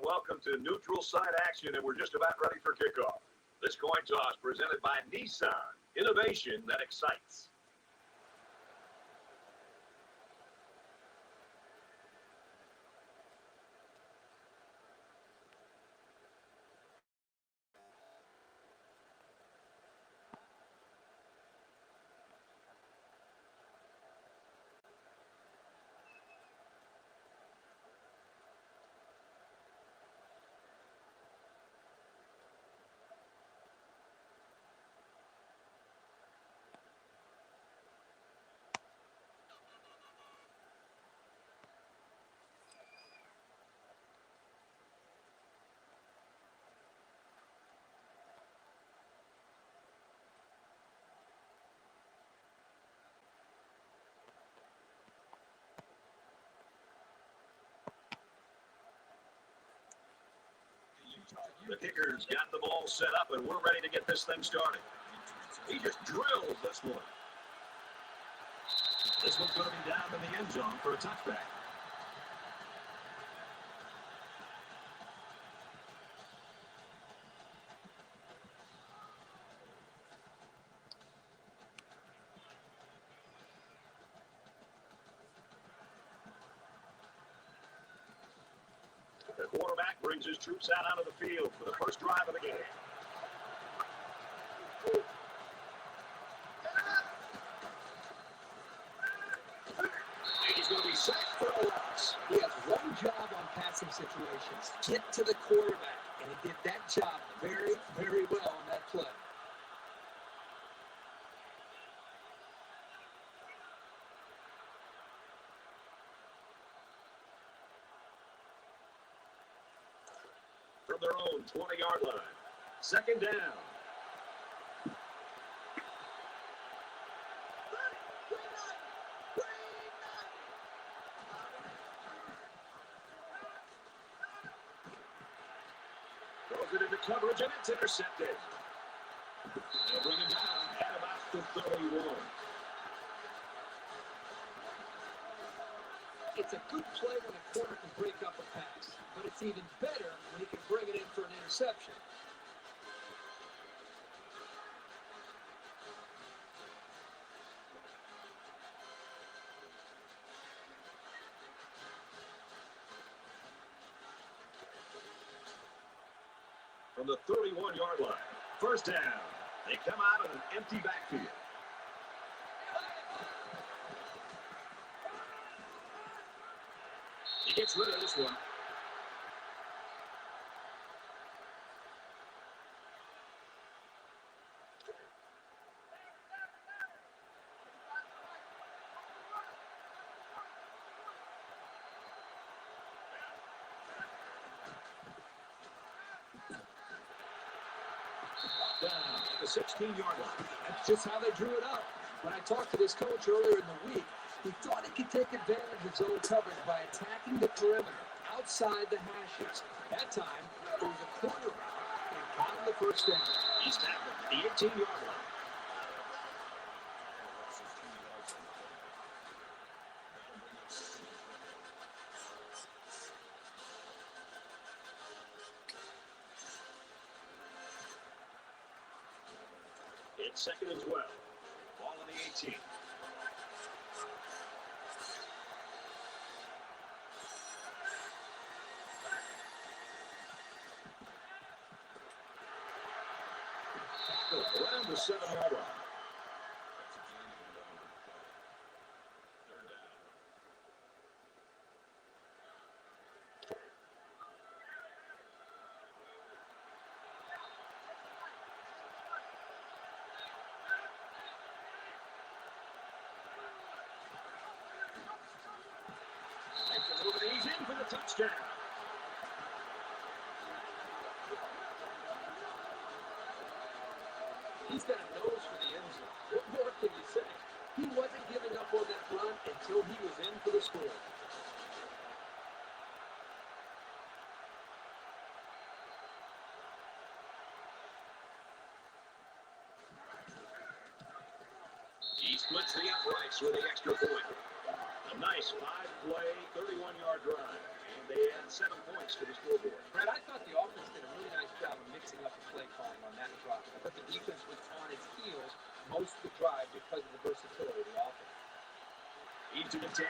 welcome to neutral side action, and we're just about ready for kickoff. This coin toss presented by Nissan, innovation that excites. The kicker's got the ball set up, and we're ready to get this thing started. He just drilled this one. This one's going to be down in the end zone for a touchback. The quarterback brings his troops out onto the field for the first drive of the game. He's going to be sacked for a loss. He has one job on passing situations. Get to the quarterback. And he did that job very, very well on that play. From their own 20-yard line. Second down. Throws it into coverage, and it's intercepted. They'll bring him down at about the 31. It's a good play when a corner can break up a pass, but it's even better when he can bring it in for an interception. From the 31-yard line, first down. They come out in an empty backfield. He gets rid of this one. Down at the 16-yard line. That's just how they drew it up. When I talked to this coach earlier in the week, he thought he could take advantage of zone coverage by attacking the perimeter outside the hashes. That time, it was a corner route and got him the first down. He's tackled at the 18-yard line. It's second and 12. Ball on the 18. Around the 7-yard line. He's in for the touchdown. He's got a nose for the end zone. What more can you say? He wasn't giving up on that run until he was in for the score. He splits the uprights with the extra point. A nice 5-play, 31-yard drive. and they add 7 points to the scoreboard. Brad, I thought the offense did a really nice job of mixing up the play calling on that drive. I thought the defense was on its heels most of the drive because of the versatility of the offense. He's to the 10.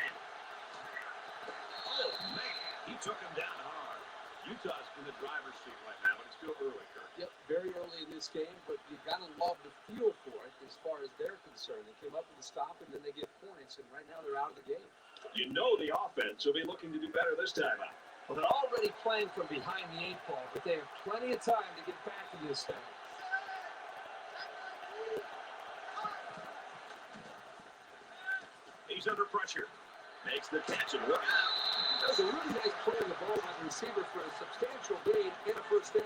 Oh, man, he took him down hard. Utah's in the driver's seat right now, but it's still early, Kirk. Yep, very early in this game, but you got to love the feel for it as far as they're concerned. They came up with a stop, and then they get points, and right now they're out of the game. You know the offense will be looking to do better this time out. Well, they're already playing from behind the 8 ball, but they have plenty of time to get back in this thing. He's under pressure. Makes the catch and look out. That was a really nice play on the ball by the receiver for a substantial gain and a first down.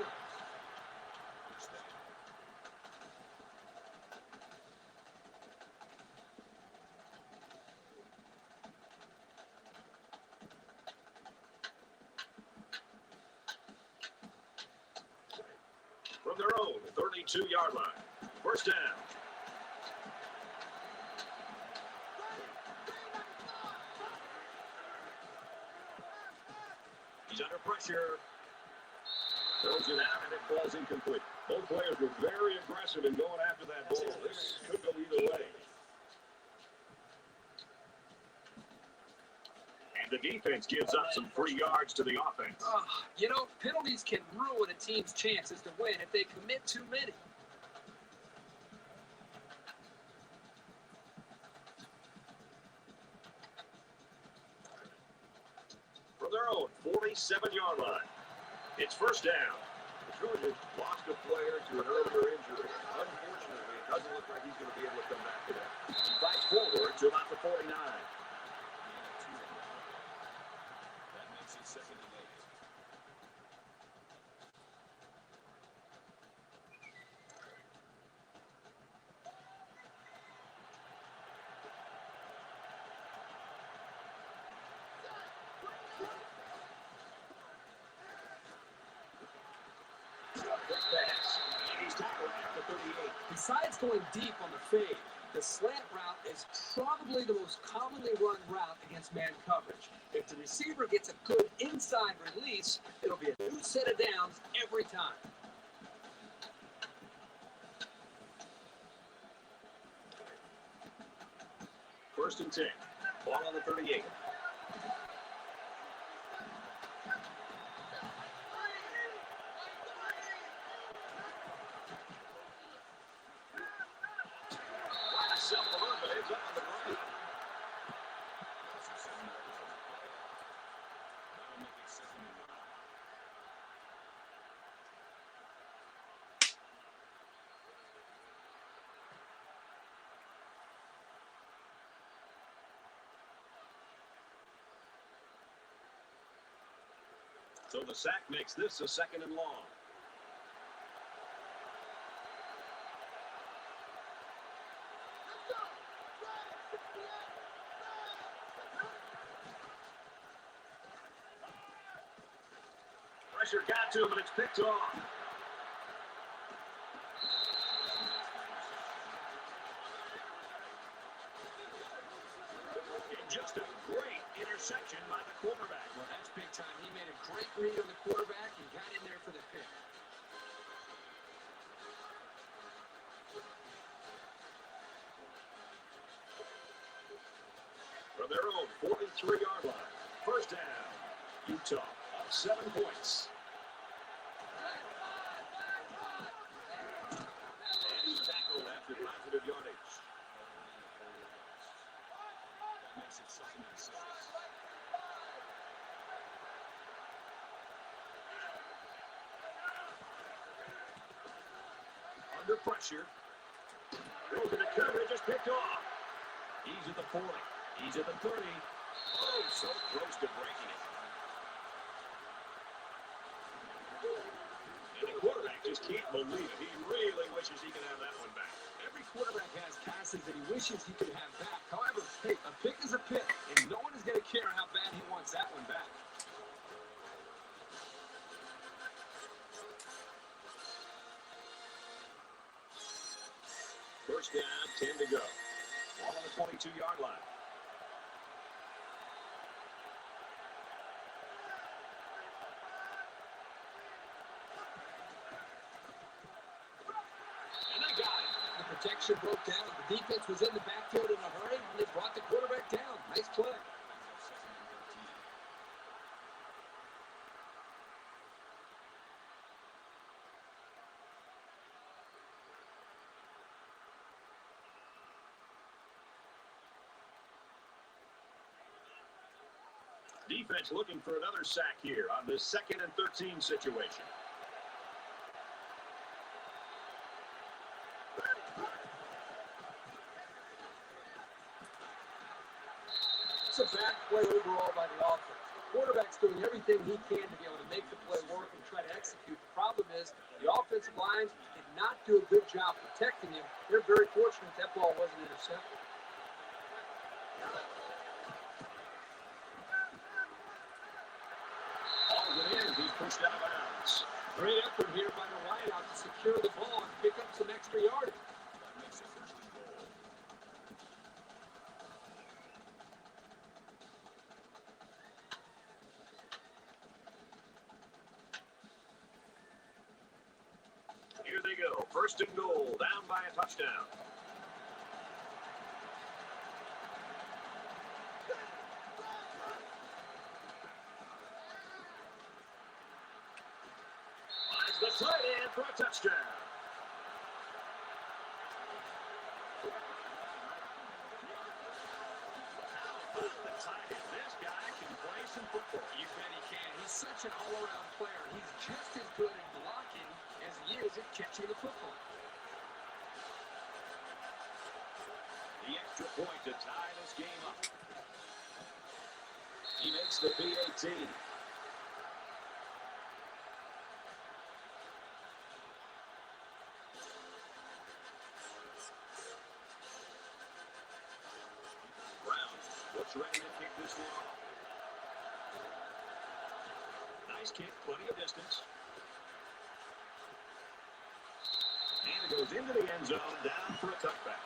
From their own 32-yard line. First down. He's under pressure. Throws it out, and it falls incomplete. Both players were very aggressive in going after that ball. This could go either way. And the defense gives up some free yards to the offense. You know, penalties can ruin a team's chances to win if they commit too many. From their own 47-yard line. It's first down. The Trojans lost a player to an earlier injury. Unfortunately, it doesn't look like he's going to be able to come back today. He fights forward to about the 49. That makes it 2nd and 8. Besides going deep on the fade, the slant route is probably the most commonly run route against man coverage. If the receiver gets a good inside release, it'll be a new set of downs every time. First and 10. Ball on the 38. So the sack makes this a 2nd and long. Pressure got to him, but it's picked off. And just a great interception by the quarterback. Well, that's big time. He made a great read on the quarterback and got in there for the pick. From their own 43-yard line. First down. Utah up 7 points. And he's tackled after positive yardage. That makes it 2nd and 6. Under pressure. Goes into coverage, just picked off. He's at the 40. He's at the 30. Oh, so close to breaking it. And the quarterback just can't believe it. He really wishes he could have that one back. Every quarterback has passes that he wishes he could have back. However, hey, a pick is a pick, and no one is going to care how bad he wants that one back. First down, 10 to go. Ball on the 22-yard line. action broke down. The defense was in the backfield in a hurry, and they brought the quarterback down. Nice play. Defense looking for another sack here on this 2nd and 13 situation. It's a bad play overall by the offense. The quarterback's doing everything he can to be able to make the play work and try to execute. The problem is the offensive line did not do a good job protecting him. They're very fortunate that ball wasn't intercepted. He's pushed out of bounds. Great effort here by the wideout to secure the ball and pick up some extra yardage. Here they go. 1st and goal, down by a touchdown. The tight end for a touchdown. The tight end. This guy can play some football. You bet he can. He's such an all-around player. He's just as good at blocking as he is at catching the football. The extra point to tie this game up. He makes the PAT. Ready to kick this one off. Nice kick, plenty of distance. And it goes into the end zone, down for a touchback.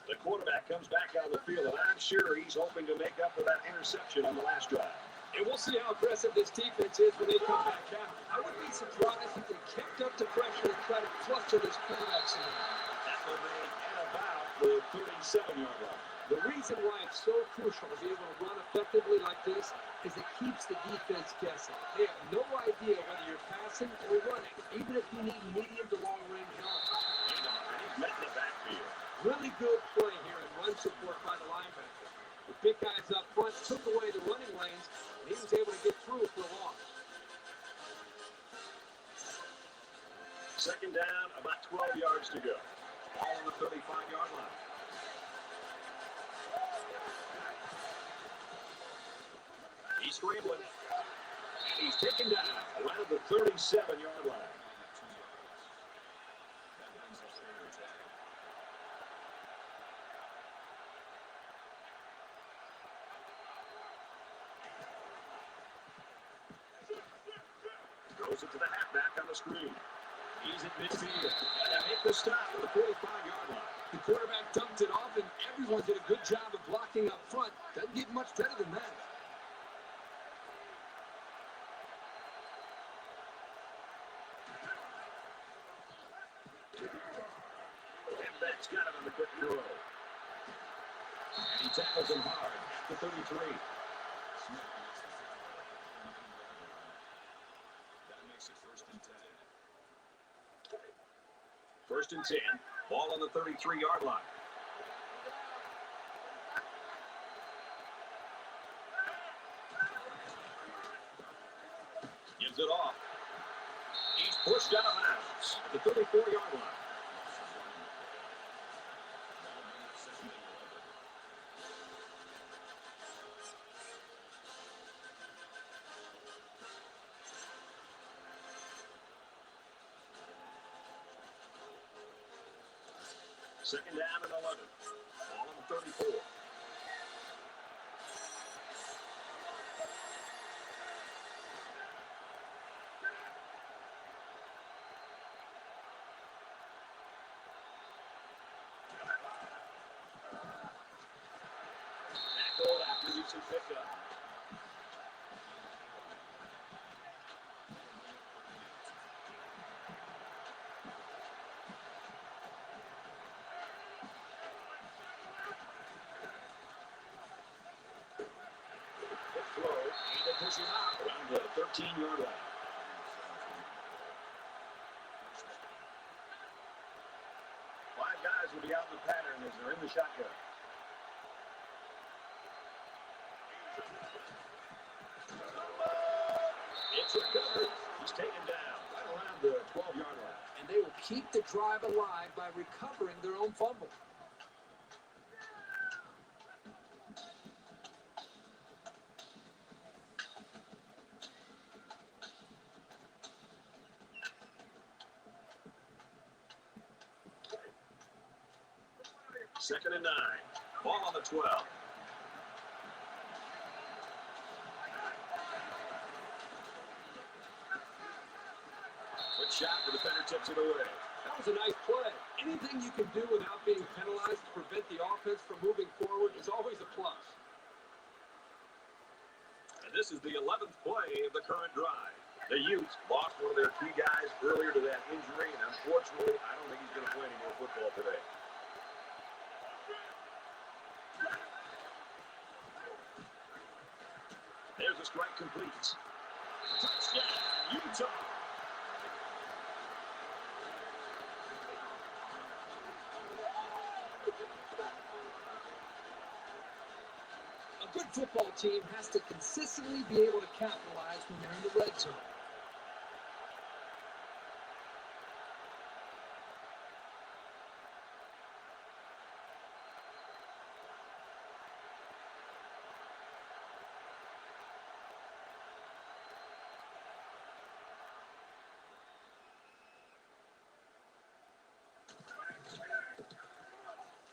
The quarterback comes back out of the field, and I'm sure he's hoping to make up for that interception on the last drive. And we'll see how aggressive this defense is when they come back out. I wouldn't be surprised if they kept up the pressure and tried to fluster this quarterback. That will be at about the 37-yard line. The reason why it's so crucial to be able to run effectively like this is it keeps the defense guessing. They have no idea whether you're passing or running, even if you need medium to long-range yards. He's met in the backfield. Really good play here in run support by the linebacker. The big guys up front took away the running lanes, and he was able to get through for a loss. 2nd down, about 12 yards to go. Ball on the 35-yard line. He's scrambling, and he's taken down around the 37-yard line. Goes it to the halfback on the screen. He's at midfield. And they make the stop at the 45-yard line. The quarterback dumped it off, and everyone did a good job of blocking up front. Doesn't get much better than that. And that's got him on the quick throw. And he tackles him hard at the 33. First and 10. Ball on the 33-yard line. Gives it off. He's pushed out of bounds at the 34-yard line. Second down and 11. Ball on the 34. Tackled after using pickup. 15-yard line. Five guys will be out in the pattern as they're in the shotgun. It's recovered. He's taken down right around the 12-yard line. And they will keep the drive alive by recovering their own fumble. Second and 9. Ball on the 12. Good shot. The defender tips it away. That was a nice play. Anything you can do without being penalized to prevent the offense from moving forward is always a plus. And this is the 11th play of the current drive. The Utes lost one of their key guys earlier to that injury, and unfortunately, I don't think he's going to play any more football today. There's a strike complete. Touchdown, Utah. A good football team has to consistently be able to capitalize when they're in the red zone.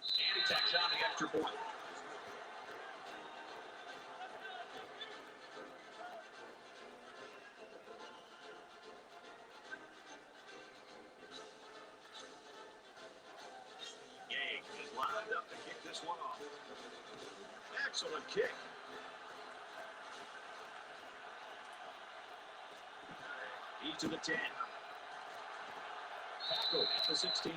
And he tacks on the extra point. Yang is lined up to kick this one off. Excellent kick. He's to the 10. Tackle at the 16.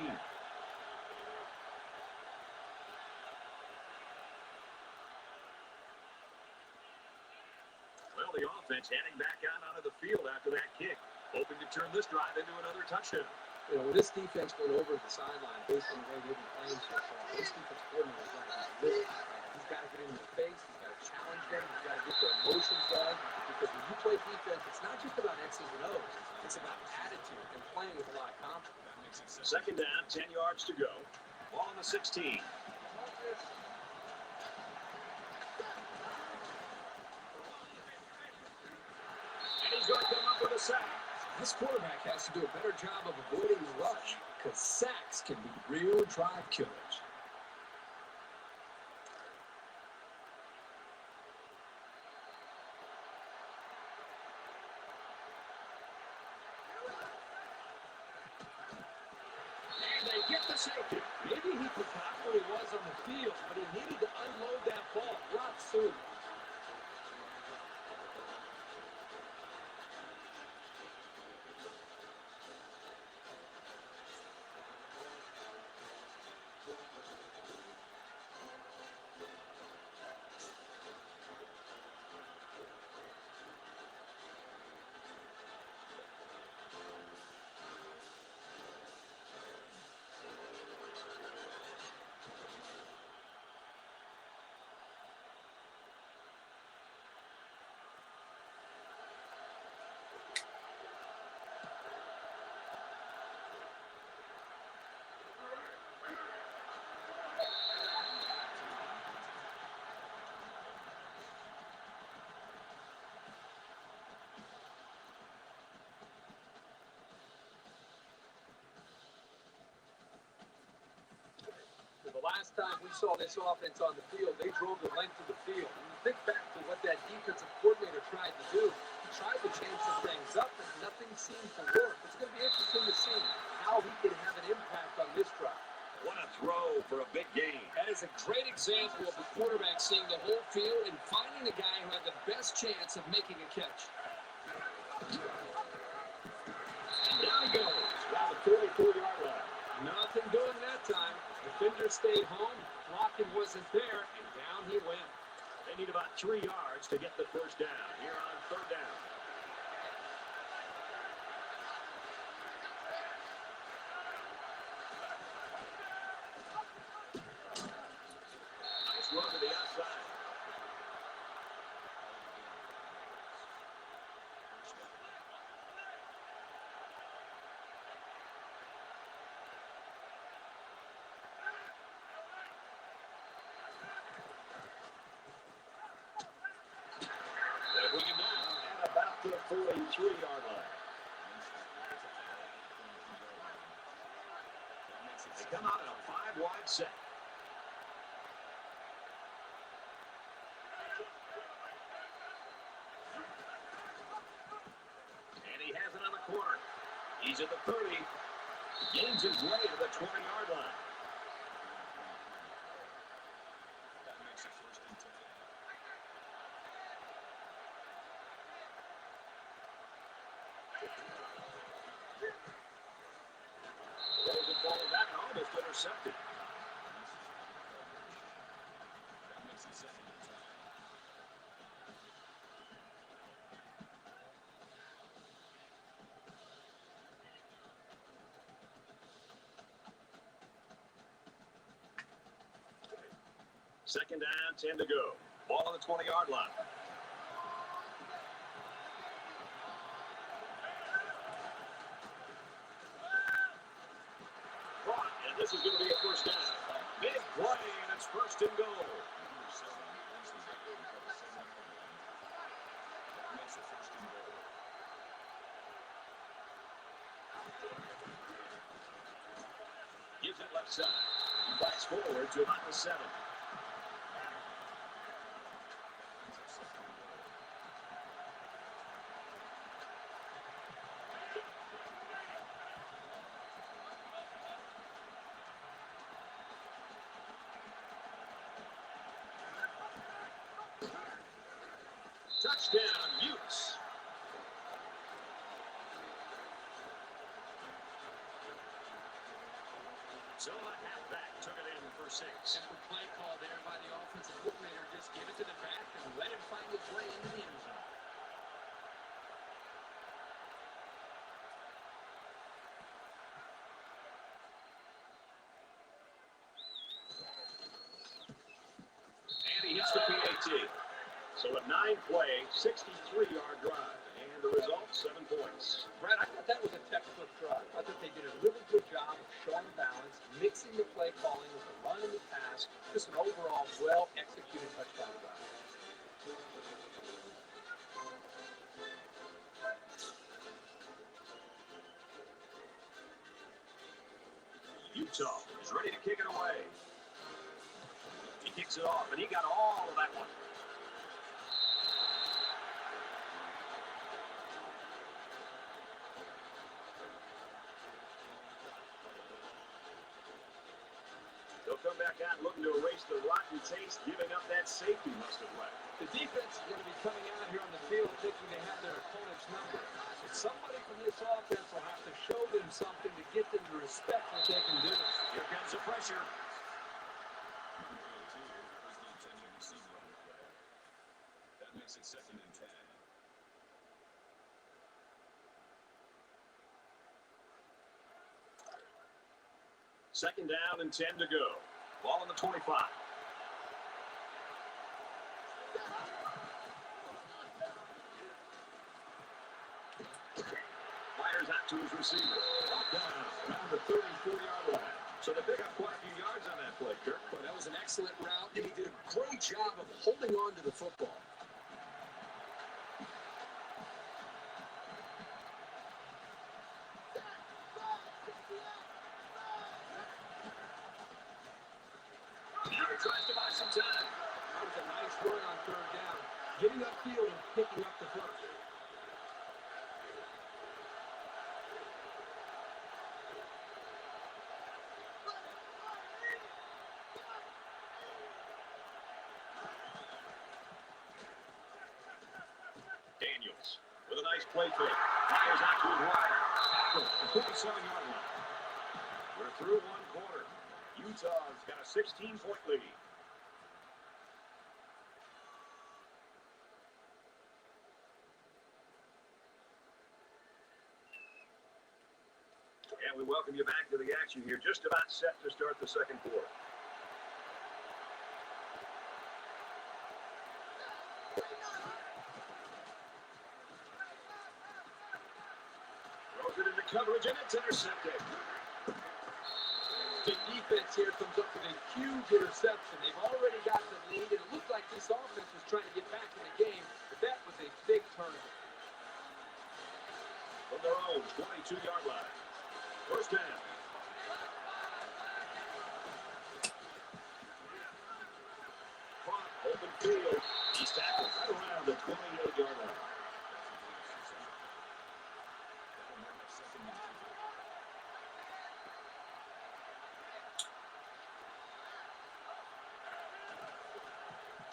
Well, the offense heading back out onto the field after that kick, hoping to turn this drive into another touchdown. You know, when this defense went over the sideline based on the way they've been playing so far, this defense coordinator is going to be livid. He's got to get in their face. He's got to challenge them. He's got to get their emotions going. Because when you play defense, it's not just about X's and O's. It's about attitude and playing with a lot of confidence. Second down, 10 yards to go. Ball on the 16. And he's going to come up with a sack. This quarterback has to do a better job of avoiding the rush because sacks can be real drive killers. And they get the safety. Maybe he forgot where he was on the field, but he needed to unload that ball a lot sooner. The last time we saw this offense on the field, they drove the length of the field. When you think back to what that defensive coordinator tried to do, he tried to change some things up, and nothing seemed to work. It's going to be interesting to see how he can have an impact on this drive. What a throw for a big gain. That is a great example of the quarterback seeing the whole field and finding the guy who had the best chance of making a catch. And down he goes, around the 44-yard line. Nothing doing that time. Defender stayed home, blocking wasn't there, and down he went. They need about 3 yards to get the first down here on third down. 33-yard line. They come out in a 5-wide set. And he has it on the corner. He's at the 30. Gains his way to the 20-yard line. That makes it first and 10. Throws it falling back, almost intercepted. That makes it second and 10. Second down, 10 to go. Ball on the 20-yard line. Caught, and this is going to be a first down. Big play, and it's first and goal. Number 7 ends the record at the 7-yard line. That makes it first and goal. Gives it left side. He bites forward to about the 7. Ends up second and goal. Touchdown, Utes. So a halfback took it in for 6. Simple play call there by the offensive coordinator. Just give it to the back and let him find his way into the end zone. And he hits the PAT. So a 9-play, 63-yard drive. And the result, 7 points. Brad, I thought that was a textbook drive. I thought they did a really good job of showing balance, mixing the play calling with the run and the pass. Just an overall well-executed touchdown drive. Utah is ready to kick it away. He kicks it off, and he got all of that one. They'll come back out looking to erase the rotten taste, giving up that safety must have left. The defense is going to be coming out here on the field thinking they have their opponent's number. But somebody from this offense will have to show them something to get them to respect what they can do. Here comes the pressure. Number 82 is the intended receiver on the play. That makes it second and 10. Second down and 10 to go. Ball on the 25. Fires out to his receiver. Brought down around the 34-yard line. So they pick up quite a few yards on that play, Kirk. But that was an excellent route, and he did a great job of holding on to the football. He tries to buy some time. That was a nice run on third down. Getting upfield and picking up the first. Daniels with a nice play fake. Fires out to his wide. Tackle at the 47-yard line. We're through one quarter. Utah's got a 16-point lead. And we welcome you back to the action here. Just about set to start the second quarter. Throws it into coverage, and it's intercepted. The defense here comes up with a huge interception. They've already got the lead, and it looked like this offense was trying to get back in the game, but that was a big turnover.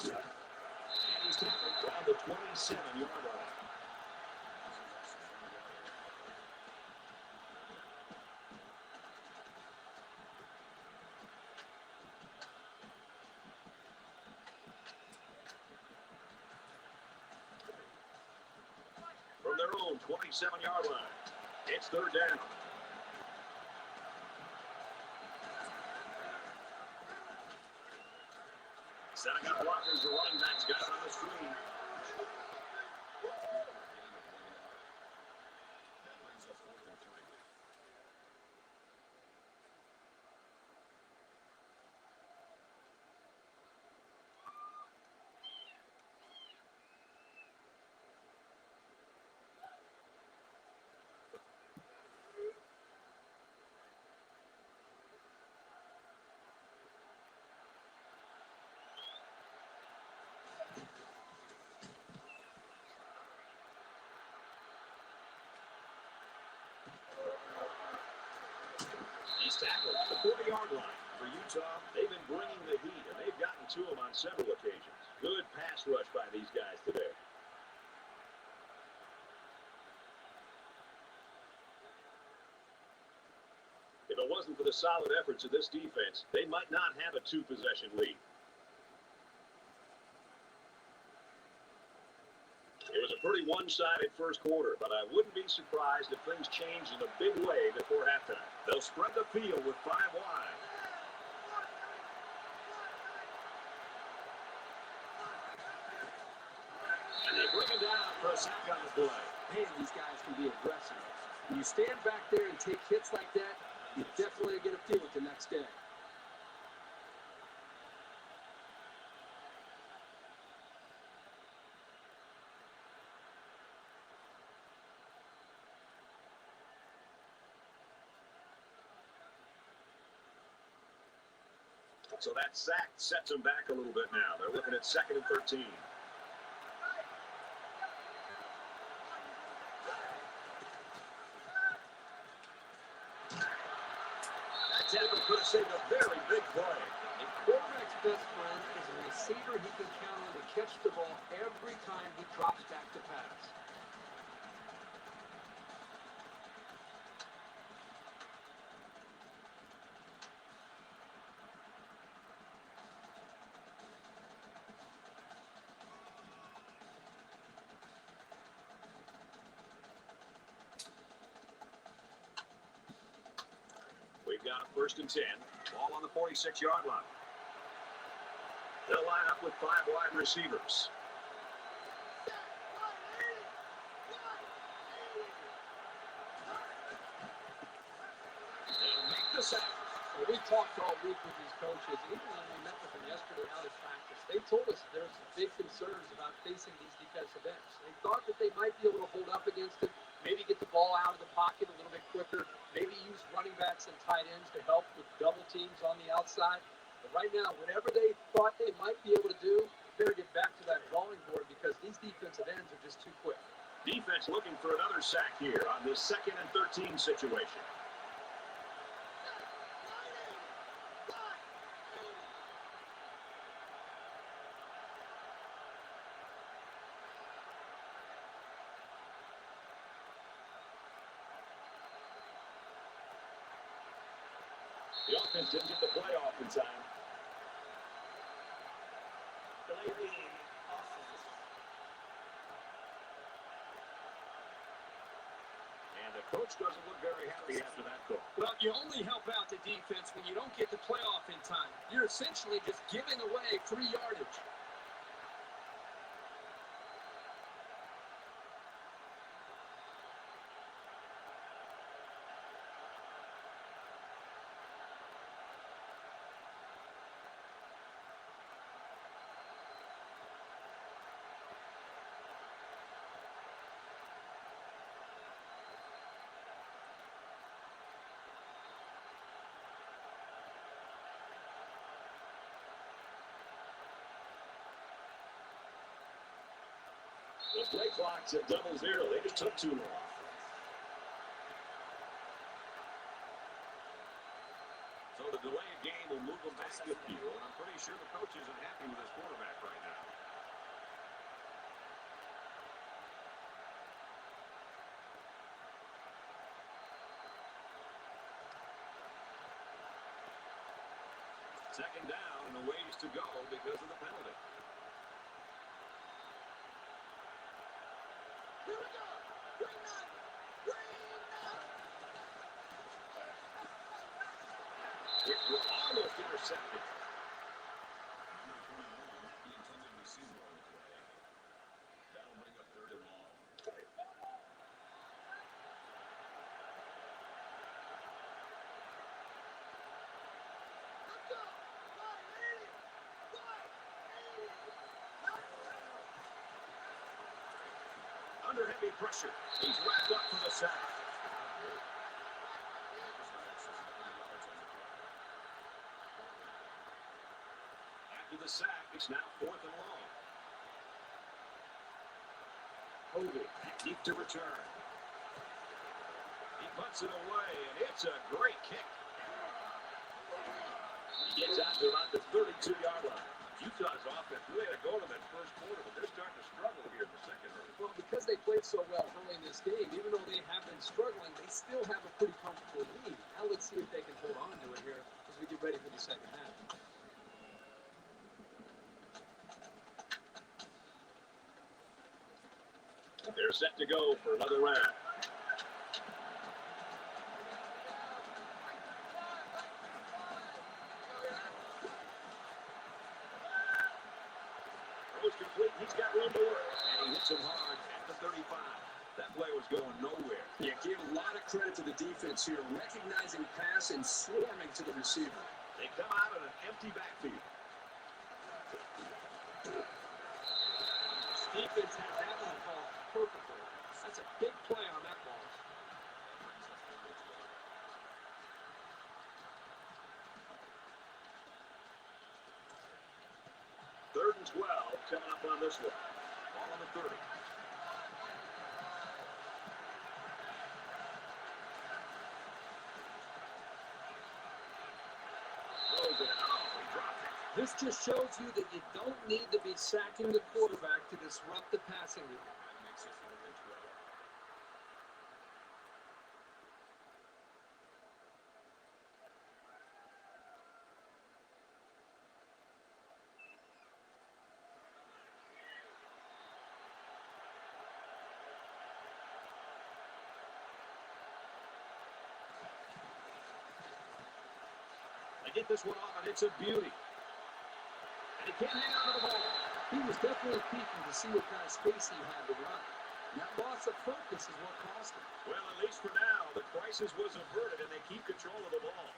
And he's tackled around the 27-yard line. From their own 27-yard line, it's third down. Setting up blockers, the running backs got it on the screen. That brings up 4th and 3. He's tackled at the 40-yard line. For Utah, they've been bringing the heat, and they've gotten to him on several occasions. Good pass rush by these guys today. If it wasn't for the solid efforts of this defense, they might not have a 2-possession lead. It was a pretty one-sided first quarter, but I wouldn't be surprised if things change in a big way before halftime. They'll spread the field with 5 wide. And they bring him down for a sack on the play. Man, these guys can be aggressive. When you stand back there and take hits like that, you definitely get a feel it the next day. So that sack sets them back a little bit now. They're looking at 2nd and 13. That tackle could have saved a very big play. A quarterback's best friend is a receiver he can count on to catch the ball every time he drops back to pass. We've got a 1st and 10. Ball on the 46-yard line. They'll line up with 5 wide receivers. They'll make the sack. Well, we talked all week with these coaches, even when we met with them yesterday out at practice. They told us there's some big concerns about facing these defensive ends. They thought that they might be able to hold up against it, maybe get the ball out of the pocket a little bit quicker, maybe use running backs and tight ends to help with double teams on the outside. But right now, whatever they thought they might be able to do, better get back to that drawing board because these defensive ends are just too quick. Defense looking for another sack here on this 2nd and 13 situation. The offense didn't get the play off in time. And the coach doesn't look very happy after that call. Well, you only help out the defense when you don't get the playoff in time. You're essentially just giving away free yardage. The play clock's at 0-0. They just took too long. So the delay of game will move them back to the field. I'm pretty sure the coach isn't happy with his quarterback right now. Second down and a ways to go because of the penalty. Here we go. Green nut. Green nut. It was almost intercepted. Number 21, the intended receiver on the play. That'll bring up 3rd and long. Under heavy pressure. He's wrapped up for the sack. After the sack, it's now 4th and long. Hogan, deep to return. He puts it away, and it's a great kick. He gets out to about the 32-yard line. Utah's offense really had to go to that first quarter, but they're starting to struggle here in the second half. Well, because they played so well early in this game, even though they have been struggling, they still have a pretty comfortable lead. Now let's see if they can hold on to it here as we get ready for the second half. They're set to go for another round. Throws complete. He's got room to work. And he hits him hard at the 35. That play was going nowhere. Yeah, give a lot of credit to the defense here, recognizing pass and swarming to the receiver. They come out in an empty backfield. Defense had that one called perfectly. That's a big play on that ball. Third and 12 coming up on this one. Ball on the 30. Throws it out. Oh, he dropped it. This just shows you that you don't need to be sacking the quarterback to disrupt the passing game. That makes it 4th and 12. They get this one off, and it's a beauty. And he can't hang on to the ball. He was definitely peeking to see what kind of space he had to run. That loss of focus is what cost him. Well, at least for now, the crisis was averted, and they keep control of the ball.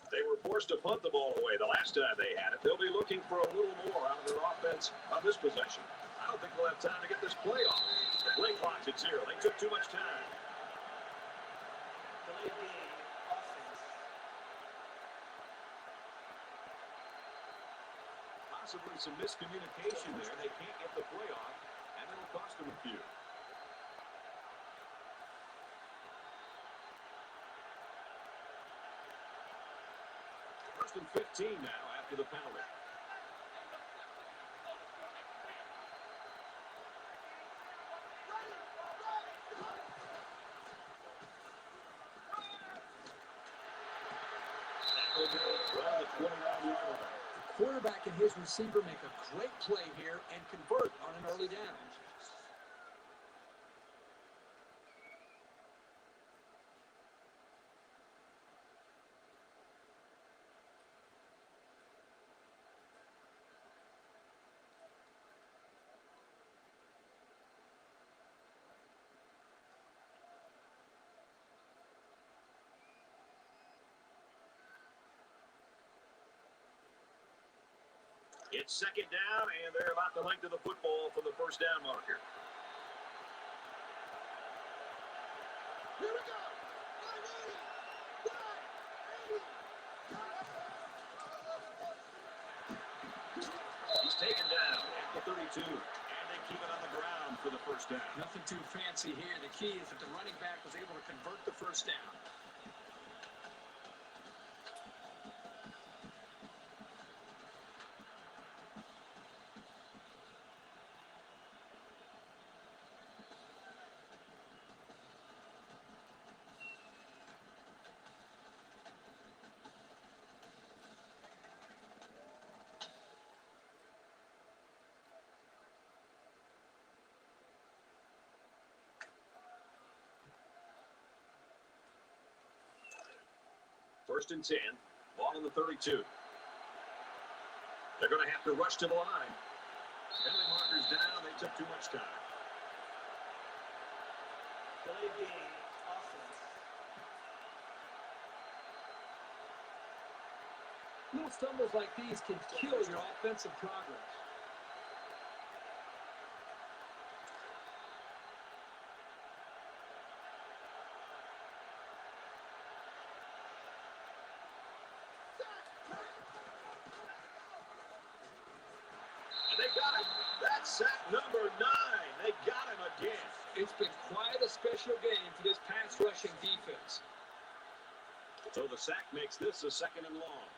They were forced to punt the ball away the last time they had it. They'll be looking for a little more out of their offense on this possession. I don't think they'll have time to get this play off. The play clock's at 0. They took too much time. Delayed game offense. Possibly some miscommunication there. They can't get the play off, and it'll cost them a few. First and 15 now after the penalty. Around the 29-yard line. Quarterback and his receiver make a great play here and convert on an early down. It's second down, and they're about the length of the football for the first down marker. Here we go. He's taken down at the 32, and they keep it on the ground for the first down. Nothing too fancy here. The key is that the running back was able to convert the first down. First and 10. Ball on the 32. They're going to have to rush to the line. Penalty markers down. They took too much time. Play game offense. Little stumbles like these can kill your offensive progress. And they got him. That's sack number 9. They got him again. It's been quite a special game for this pass rushing defense. So the sack makes this a second and long.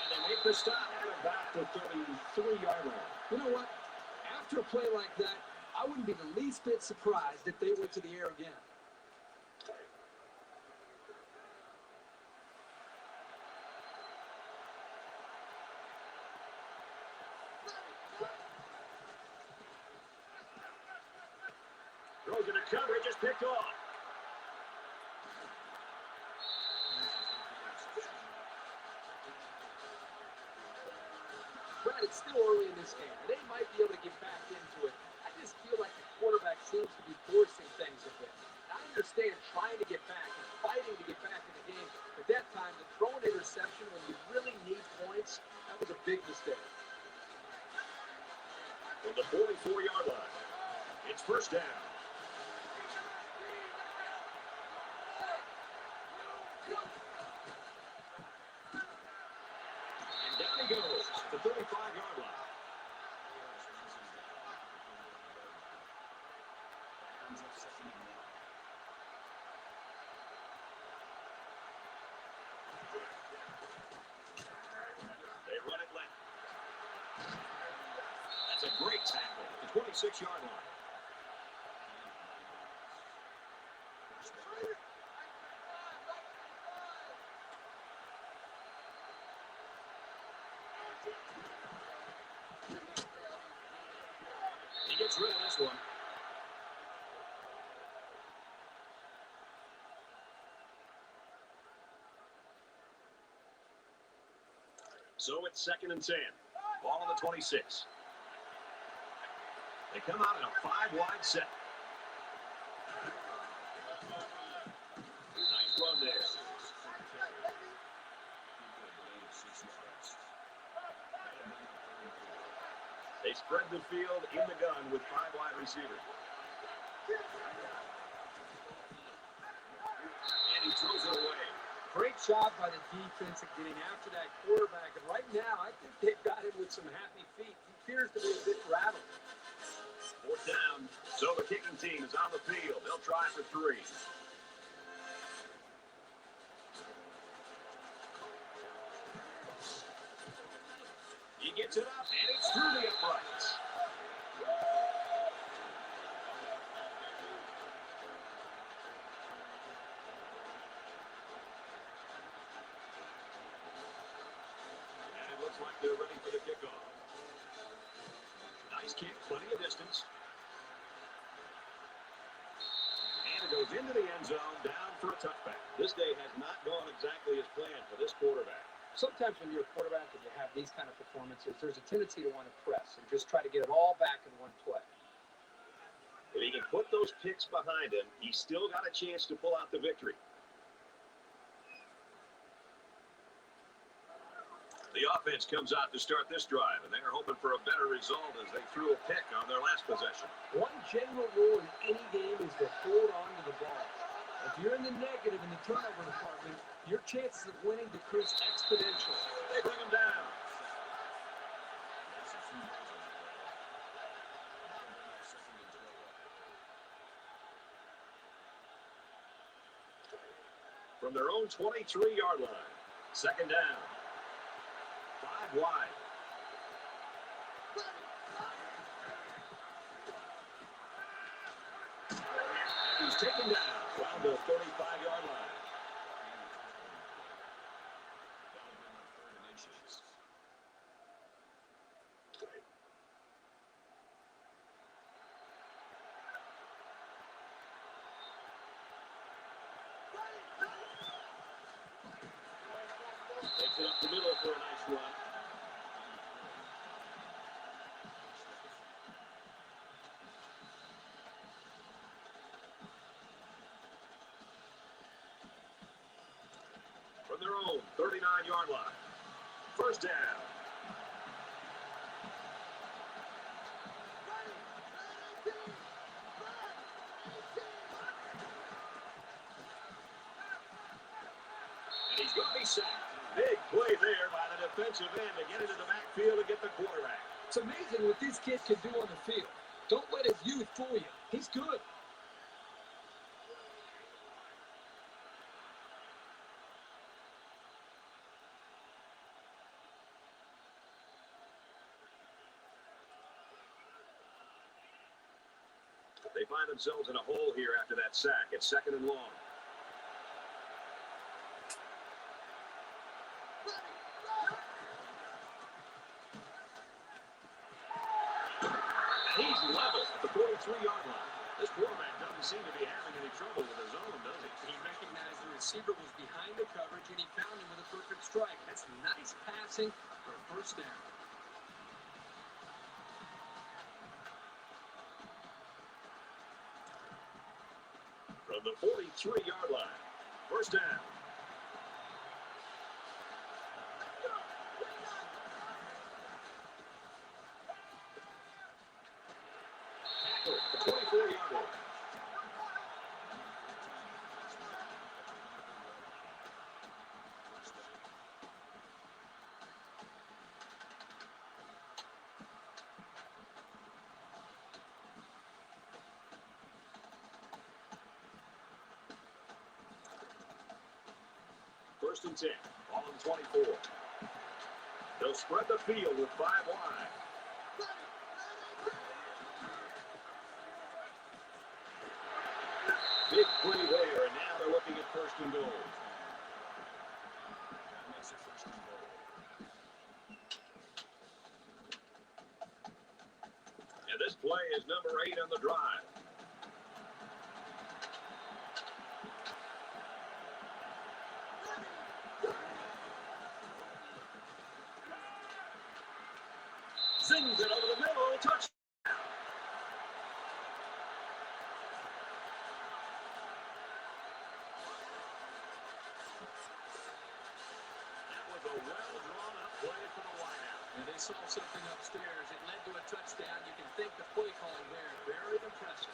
And they make the stop at about the 33-yard line. You know what? After a play like that, I wouldn't be the least bit surprised if they went to the air again. Throws into coverage, is picked off. Brad, it's still early in this game. They might be able to get back into it. I just feel like the quarterback seems to be forcing things a bit. I understand trying to get back and fighting to get back in the game, but that time, to throw an interception when you really need points, that was a big mistake. From the 44-yard line, it's first down. And down he goes at the 35-yard line. They run it left. That's a great tackle at the 26-yard line. He gets rid of this one. So it's second and 10. Ball on the 26. They come out in a 5-wide set. Nice run there. They spread the field in the gun with 5 wide receivers. And he throws it away. Great job by the defense of getting after that quarterback. And right now, I think they've got him with some happy feet. He appears to be a bit rattled. Fourth down. So the kicking team is on the field. They'll try for 3. He gets it up, and it's through the uprights. And it looks like they're ready for the kickoff. Nice kick, plenty of distance. And it goes into the end zone, down for a touchback. This day has not gone exactly as planned for this quarterback. Sometimes when you're a quarterback and you have these kind of performances, there's a tendency to want to press and just try to get it all back in one play. If he can put those picks behind him, he's still got a chance to pull out the victory. The offense comes out to start this drive, and they're hoping for a better result as they threw a pick on their last possession. One general rule in any game is to hold on to the ball. If you're in the negative in the turnover department, your chances of winning decrease exponentially. They bring him down. That's a few yards on the play. They'll bring up second and 12. From their own 23-yard line. Second down. 5 wide. And he's taken down around the 35-yard line. That'll bring up third and inches. Takes it up the middle for a nice run. From their own 39-yard line. First down. And he's going to be sacked. Big play there by the defensive end to get into the backfield and get the quarterback. It's amazing what this kid can do on the field. Don't let his youth fool you. He's good. They find themselves in a hole here after that sack. It's second and long. He's level at the 43-yard line. This quarterback doesn't seem to be having any trouble with his own, does he? He recognized the receiver was behind the coverage, and he found him with a perfect strike. That's nice passing for a first down. From the 43-yard line. First down. Tackle at the 24-yard line. First and 10, ball on 24. They'll spread the field with 5 wide. Big play there, and now they're looking at first and goal. That makes it first and goal. And this play is number 8 on the drive. Sings it over the middle, touchdown. That was a well-drawn-up play for the wideout. And they saw something upstairs. It led to a touchdown. You can think the play calling there, very impressive.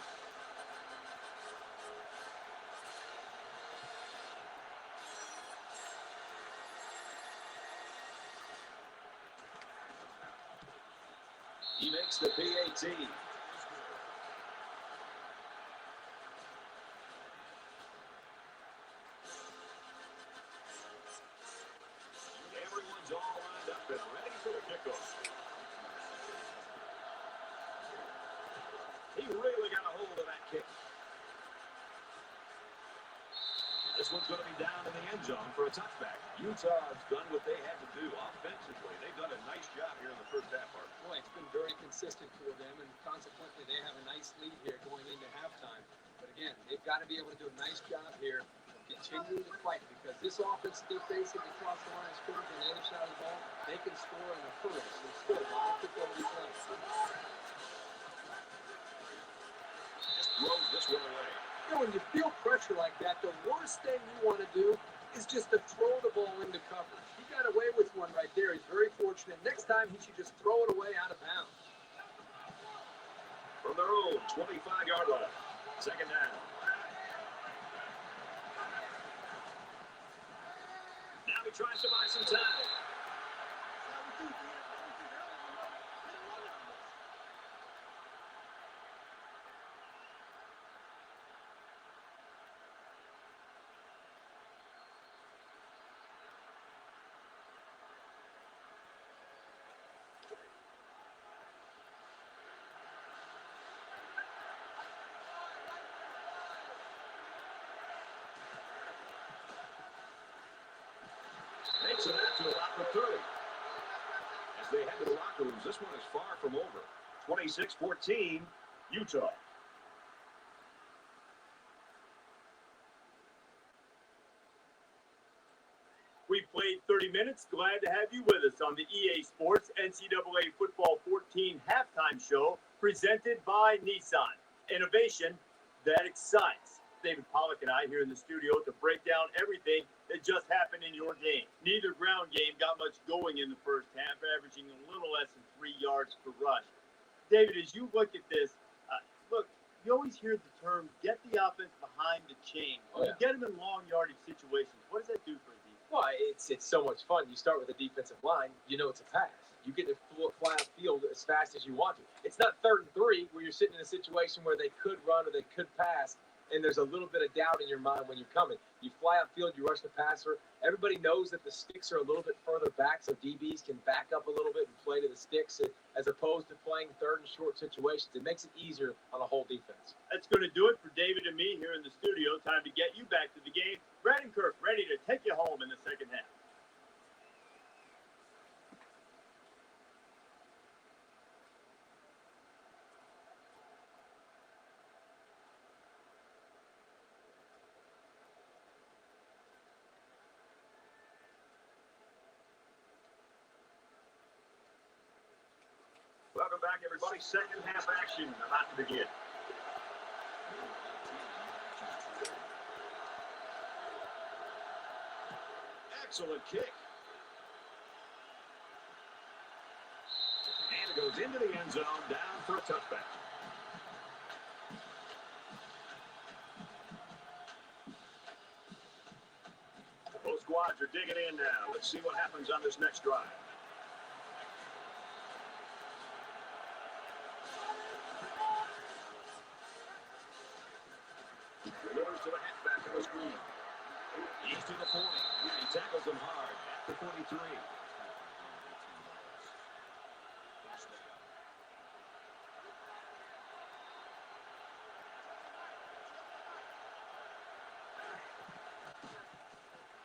He makes the PAT. Everyone's all lined up and ready for the kickoff. He really got a hold of that kick. This one's going to be down in the end zone for a touchback. Utah's done what they had to do offensively. They've done a nice job here in the first half, Art. Boy, it's been very consistent for them, and consequently, they have a nice lead here going into halftime. But again, they've got to be able to do a nice job here of continuing to fight, because this offense they're facing across the line of scrimmage on the other side of the ball, they can score in a hurry. So there's still a lot of football to be played. Just throws this one away. You know, when you feel pressure like that, the worst thing you want to do is just to throw the ball into coverage. He got away with one right there. He's very fortunate. Next time, he should just throw it away out of bounds. From their own 25-yard line. Second down. he tries to buy some time. Makes it out to about the 30. As they head to the locker rooms, this one is far from over. 26-14, Utah. We played 30 minutes. Glad to have you with us on the EA Sports NCAA Football 14 halftime show presented by Nissan. Innovation that excites. David Pollack and I here in the studio to break down everything that just happened in your game. Neither ground game got much going in the first half, averaging a little less than 3 yards per rush. David, as you look at this, look, you always hear the term, get the offense behind the chain. When you get them in long yardage situations, what does that do for a defense? Well, it's so much fun. You start with a defensive line, you know it's a pass. You get to fly out field as fast as you want to. It's not 3rd and 3 where you're sitting in a situation where they could run or they could pass, and there's a little bit of doubt in your mind when you're coming. You fly out field, you rush the passer. Everybody knows that the sticks are a little bit further back, so DBs can back up a little bit and play to the sticks as opposed to playing 3rd and short situations. It makes it easier on a whole defense. That's going to do it for David and me here in the studio. Time to get you back to the game. Brad and Kirk ready to take you home in the second half. Welcome back, everybody. Second half action about to begin. Excellent kick. And it goes into the end zone, down for a touchback. Both squads are digging in now. Let's see what happens on this next drive. Delivers to the halfback on the screen. He's to the 40. He tackles him hard at the 43.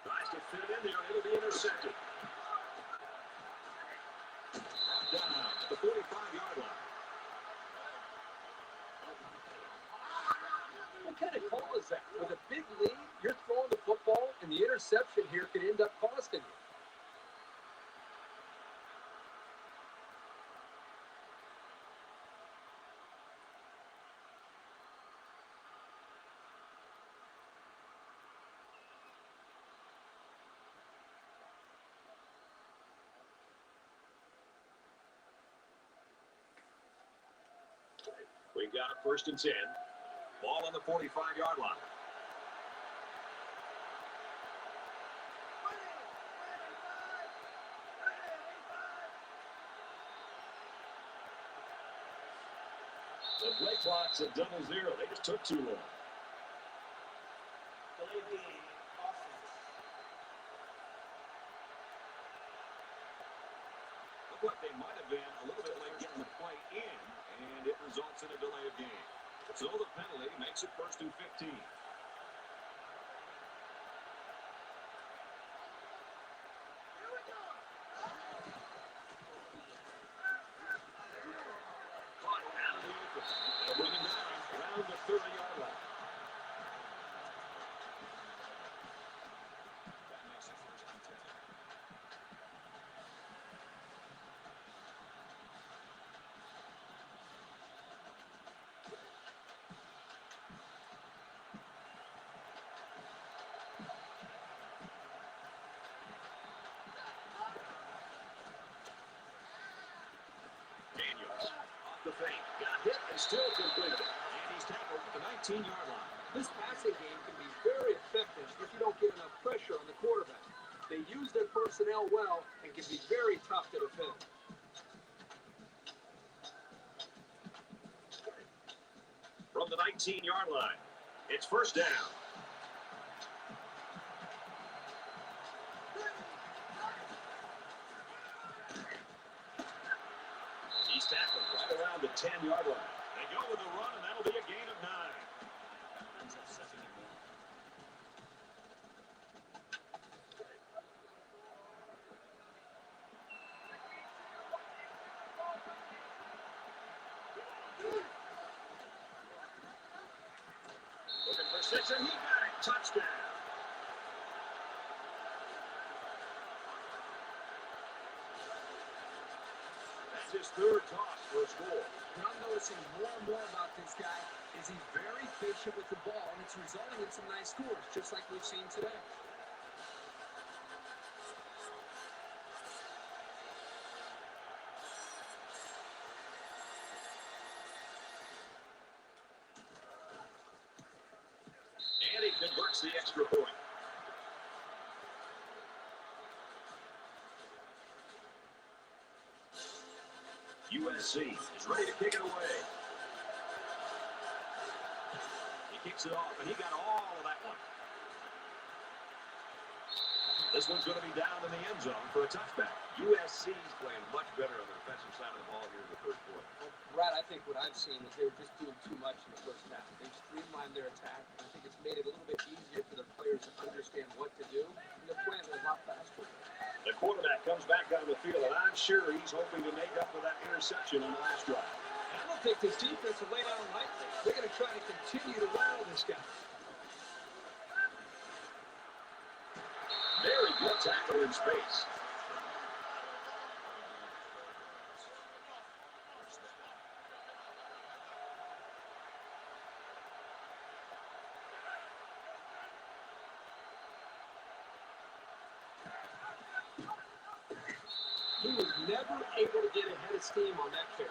Tries to fit it in there, and it'll be intercepted. Brought down at the 45-yard line. What kind of call is that? With a big lead, you're throwing the football, and the interception here could end up costing you. We've got a 1st and 10. Ball on the 45-yard line. The play clock's at 0:00. They just took too long. Delayed game, offense. Looked like they might have been a little bit late getting the play in, and it results in a delay of game. So the penalty makes it 1st and 15. Caught out of the open. They'll bring him down around the 30-yard line. That makes it 1st and 10. Daniels off the fake. Got hit and still completed it. And he's tackled at the 19-yard line. This passing game can be very effective if you don't get enough pressure on the quarterback. They use their personnel well and can be very tough to defend. From the 19-yard line, it's first down. He's tackled right around the 10-yard line. They go with a run, and that'll be a gain of 9. Brings up second and 1. Looking for 6, and he got it. Touchdown. That's his third toss for a score. What I'm noticing more and more about this guy is he's very patient with the ball, and it's resulting in some nice scores, just like we've seen today. And he converts the extra point. USC is ready to kick it away. He kicks it off, and he got all of that one. This one's going to be down in the end zone for a touchback. USC's playing much better on the defensive side of the ball here in the third quarter. Well, Brad, I think what I've seen is they were just doing too much in the first half. They've streamlined their attack, and I think it's made it a little bit easier for their players to understand what to do, and they're playing a lot faster. The quarterback comes back on the field, and I'm sure he's hoping to make up for that interception on the last drive. I don't think this defense will lay down lightly. They're going to try to continue to rattle this guy. Very good tackle in space. He was never able to get ahead of steam on that carry.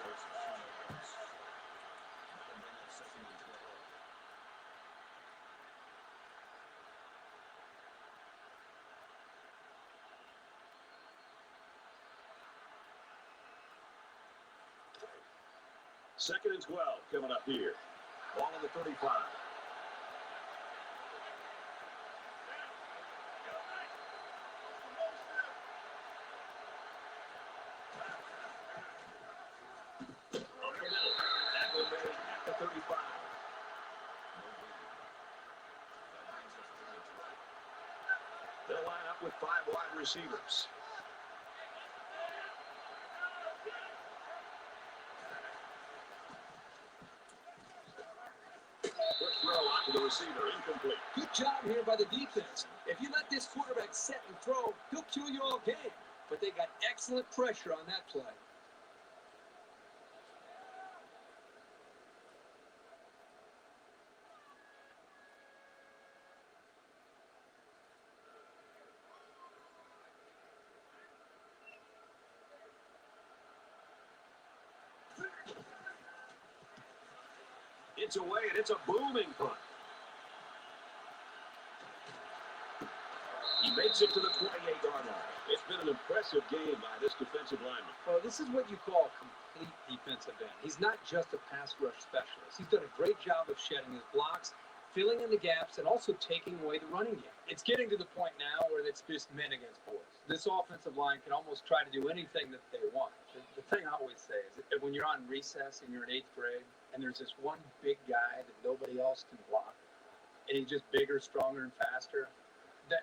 Second and 12 coming up here. Ball on the 35. Over the middle. Tackle made at the 35. They'll line up with 5 wide receivers. To the receiver, incomplete. Good job here by the defense. If you let this quarterback set and throw, he'll kill you all game. But they got excellent pressure on that play. It's away, and it's a booming punt. He makes it to the 28-yard line. It's been an impressive game by this defensive lineman. Well, this is what you call a complete defensive end. He's not just a pass rush specialist. He's done a great job of shedding his blocks, filling in the gaps, and also taking away the running game. It's getting to the point now where it's just men against boys. This offensive line can almost try to do anything that they want. The thing I always say is that when you're on recess and you're in 8th grade, and there's this one big guy that nobody else can block, and he's just bigger, stronger, and faster,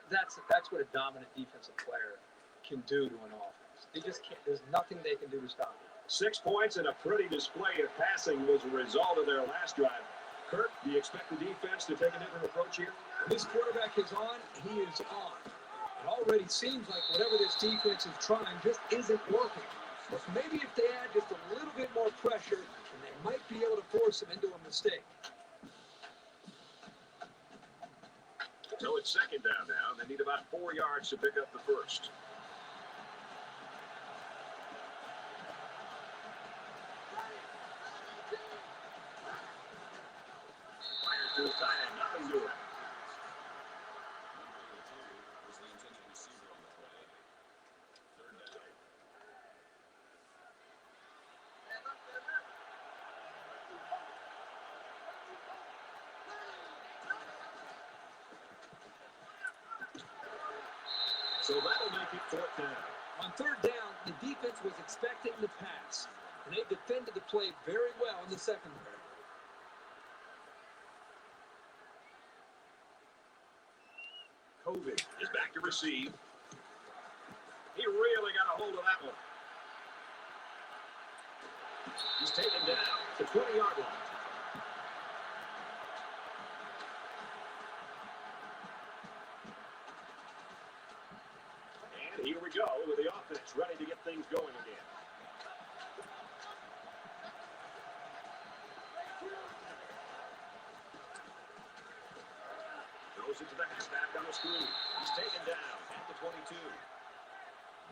that's what a dominant defensive player can do to an offense. They just can't. There's nothing they can do to stop him. 6 points and a pretty display of passing was a result of their last drive. Kurt, do you expect the defense to take a different approach here? When this quarterback is on, he is on. It already seems like whatever this defense is trying just isn't working. But maybe if they add just a little bit more pressure, then they might be able to force him into a mistake. So it's second down now. They need about 4 yards to pick up the first. Fires to his tight end. Nothing doing. Was the intended receiver on the play. So that'll make it 4th down. On 3rd down, the defense was expecting the pass, and they defended the play very well in the secondary. Kobe is back to receive. He really got a hold of that one. He's taken down to 20-yard line. And here we go with the offense ready to get things going again. Goes into the halfback on the screen. He's taken down at the 22.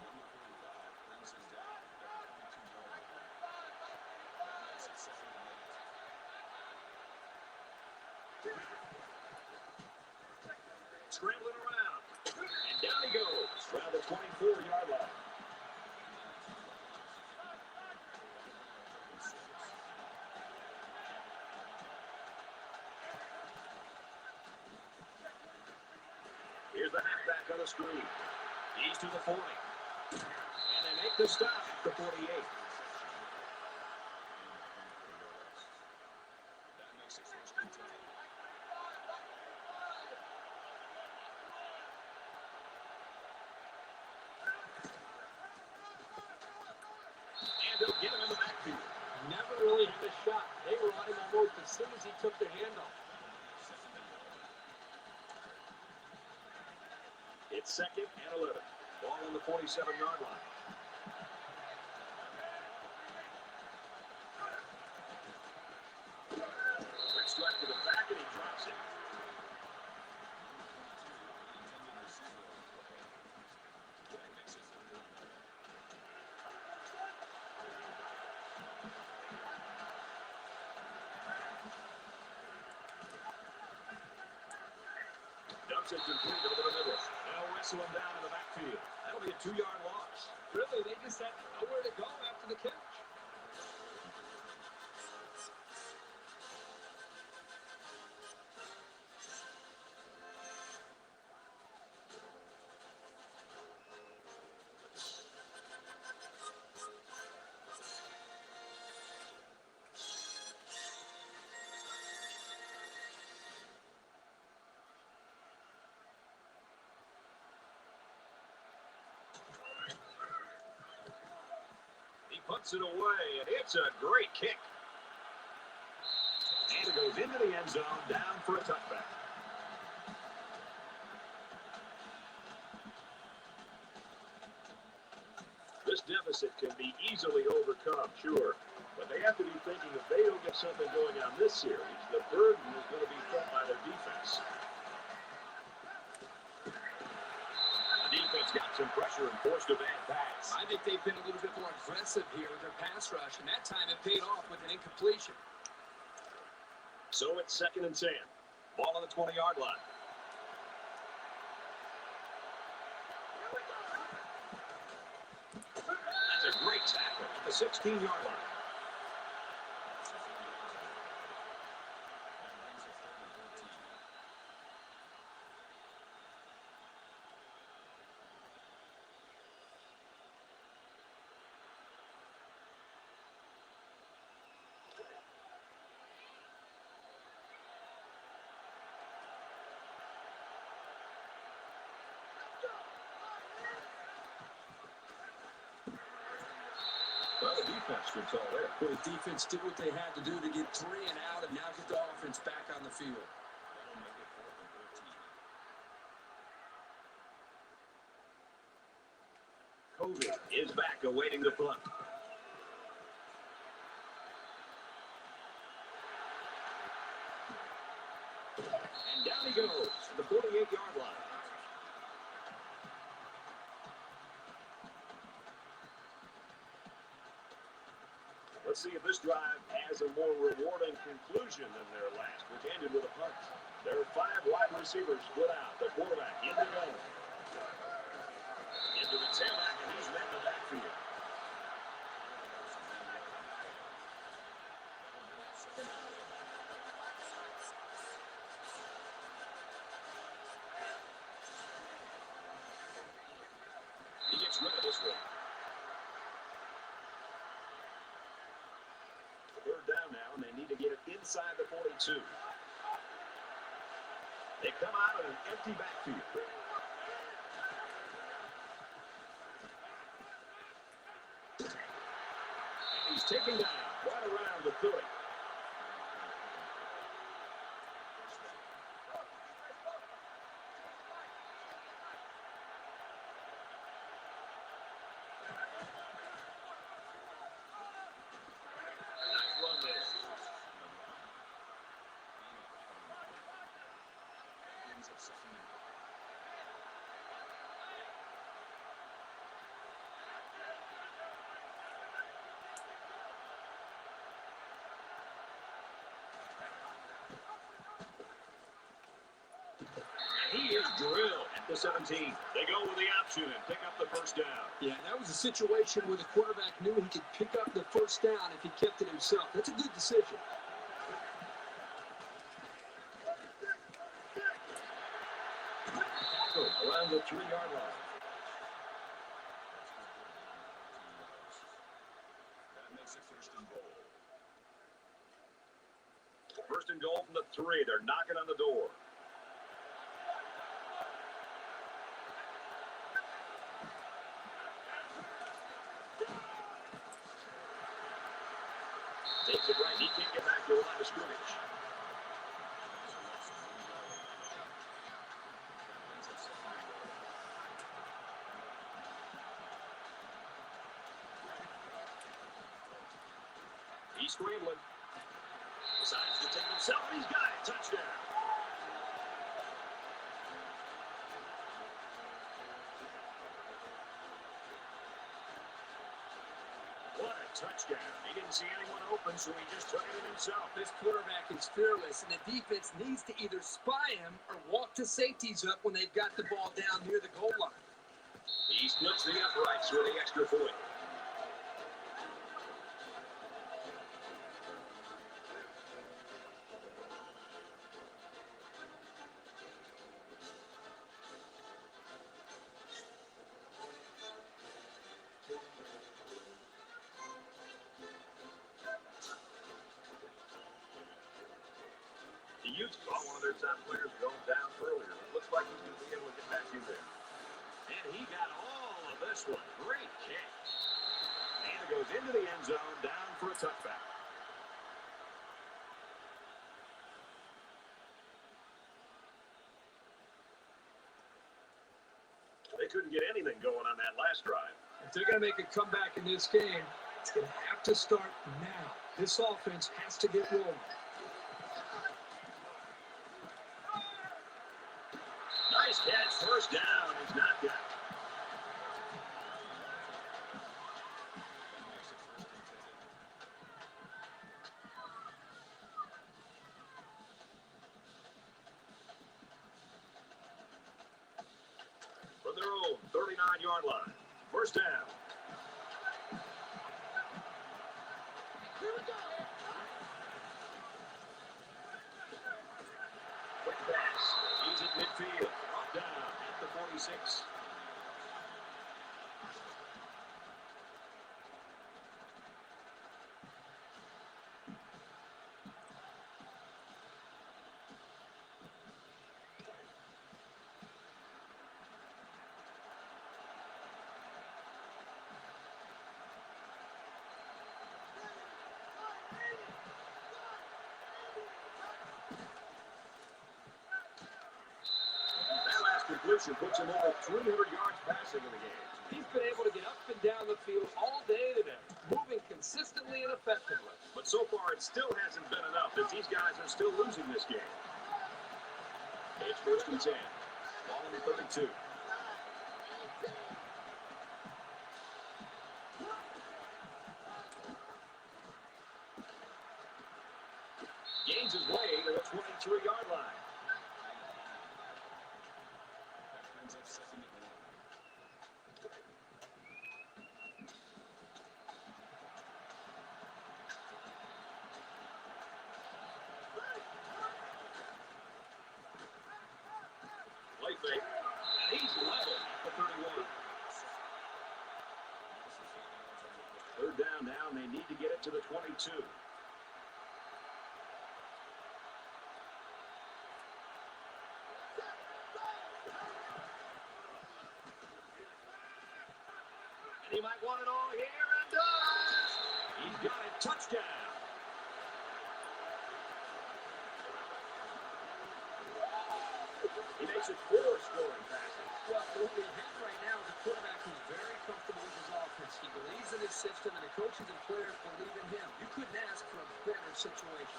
Number 45 brings him down at the 22-yard line. That makes it 7 and 8. Scrambling around. And down he goes around the 24-yard line. Here's the halfback on the screen. He's to the 40. And they make the stop at the 48. That makes it 1st and 10. And they'll get him in the backfield. Never really had a shot. They were on him almost as soon as he took the handoff. It's 2nd and 11. Ball on the 47-yard line. Quick strike to the back, and he drops it. Intended receiver on the play. That makes it 3rd and 11. Dumps it complete over the middle. They'll wrestle him down in the backfield. That'll be a 2-yard loss. Really, they just had nowhere to go after the catch. He puts it away, and it's a great kick. And it goes into the end zone, down for a touchback. This deficit can be easily overcome, sure, but they have to be thinking if they don't get something going on this series, the burden is going to be felt by their defense. The defense got some pressure and forced a bad pass. I think they've been a little bit more aggressive here with their pass rush, and that time it paid off with an incompletion. So it's 2nd and 10. Ball on the 20-yard line. That's a great tackle at the 16-yard line. That brings it 3rd and 14. Well, the defense gets all there. Well, the defense did what they had to do to get 3 and out and now get the offense back on the field. That'll make it 4th and 13. Kobe is back awaiting the punt. And down he goes to the 48-yard line. Let's see if this drive has a more rewarding conclusion than their last, which ended with a punt. There are 5 wide receivers split out. The quarterback in the gun. Into the tailback, and he's met in the backfield. inside the 42. They come out in an empty backfield. And he's taken down right around the 30. He is drilled at the 17. They go with the option and pick up the first down. Yeah, that was a situation where the quarterback knew he could pick up the first down if he kept it himself. That's a good decision. Tackle around the 3-yard line. That makes it first and goal. First and goal from the 3. They're knocking on the door. Takes it right. He can't get back to the line of scrimmage. He's scrambling. Decides to take himself, and he's got it. Touchdown. What a touchdown. He didn't see anyone open, so he just took it in himself. This quarterback is fearless, and the defense needs to either spy him or walk the safeties up when they've got the ball down near the goal line. He splits the uprights with the extra point. The Utes saw one of their top players go down earlier. It looks like he's going to be able to get back in there. And he got all of this one. Great catch. And it goes into the end zone, down for a touchback. They couldn't get anything going on that last drive. If they're going to make a comeback in this game, it's going to have to start now. This offense has to get rolling. Nice catch, first down. He's knocked out. From their own 39-yard line. First down. Quick pass. He's at midfield. Brought down at the 46. That last completion puts him over 300 yards passing in the game. He's been able to get up and down the field all day today, moving consistently and effectively. But so far, it still hasn't been enough as these guys are still losing this game. It's first and 10. Ball on the 32. Gains his way to the 23-yard line. That brings up second and 1. Play fake. And he's level at the 31. Third down now, and they need to get it to the 22. And he might want it all here and does. He's got it. Touchdown. He makes it 4 scoring passes. Well, what we have right now is a quarterback who's very comfortable with his offense. He believes in his system, and the coaches and players believe in him. You couldn't ask for a better situation.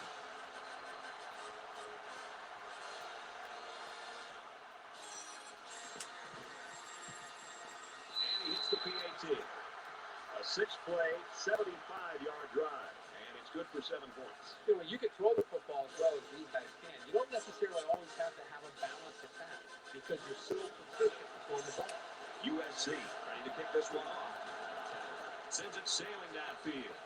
And he hits the PAT. A 6-play, 75-yard drive. And it's good for 7 points. You know, you can throw the football as well as these guys can. You don't necessarily always have to have a balanced attack because you're so proficient throwing the ball. USC ready to kick this one off. Sends it sailing downfield.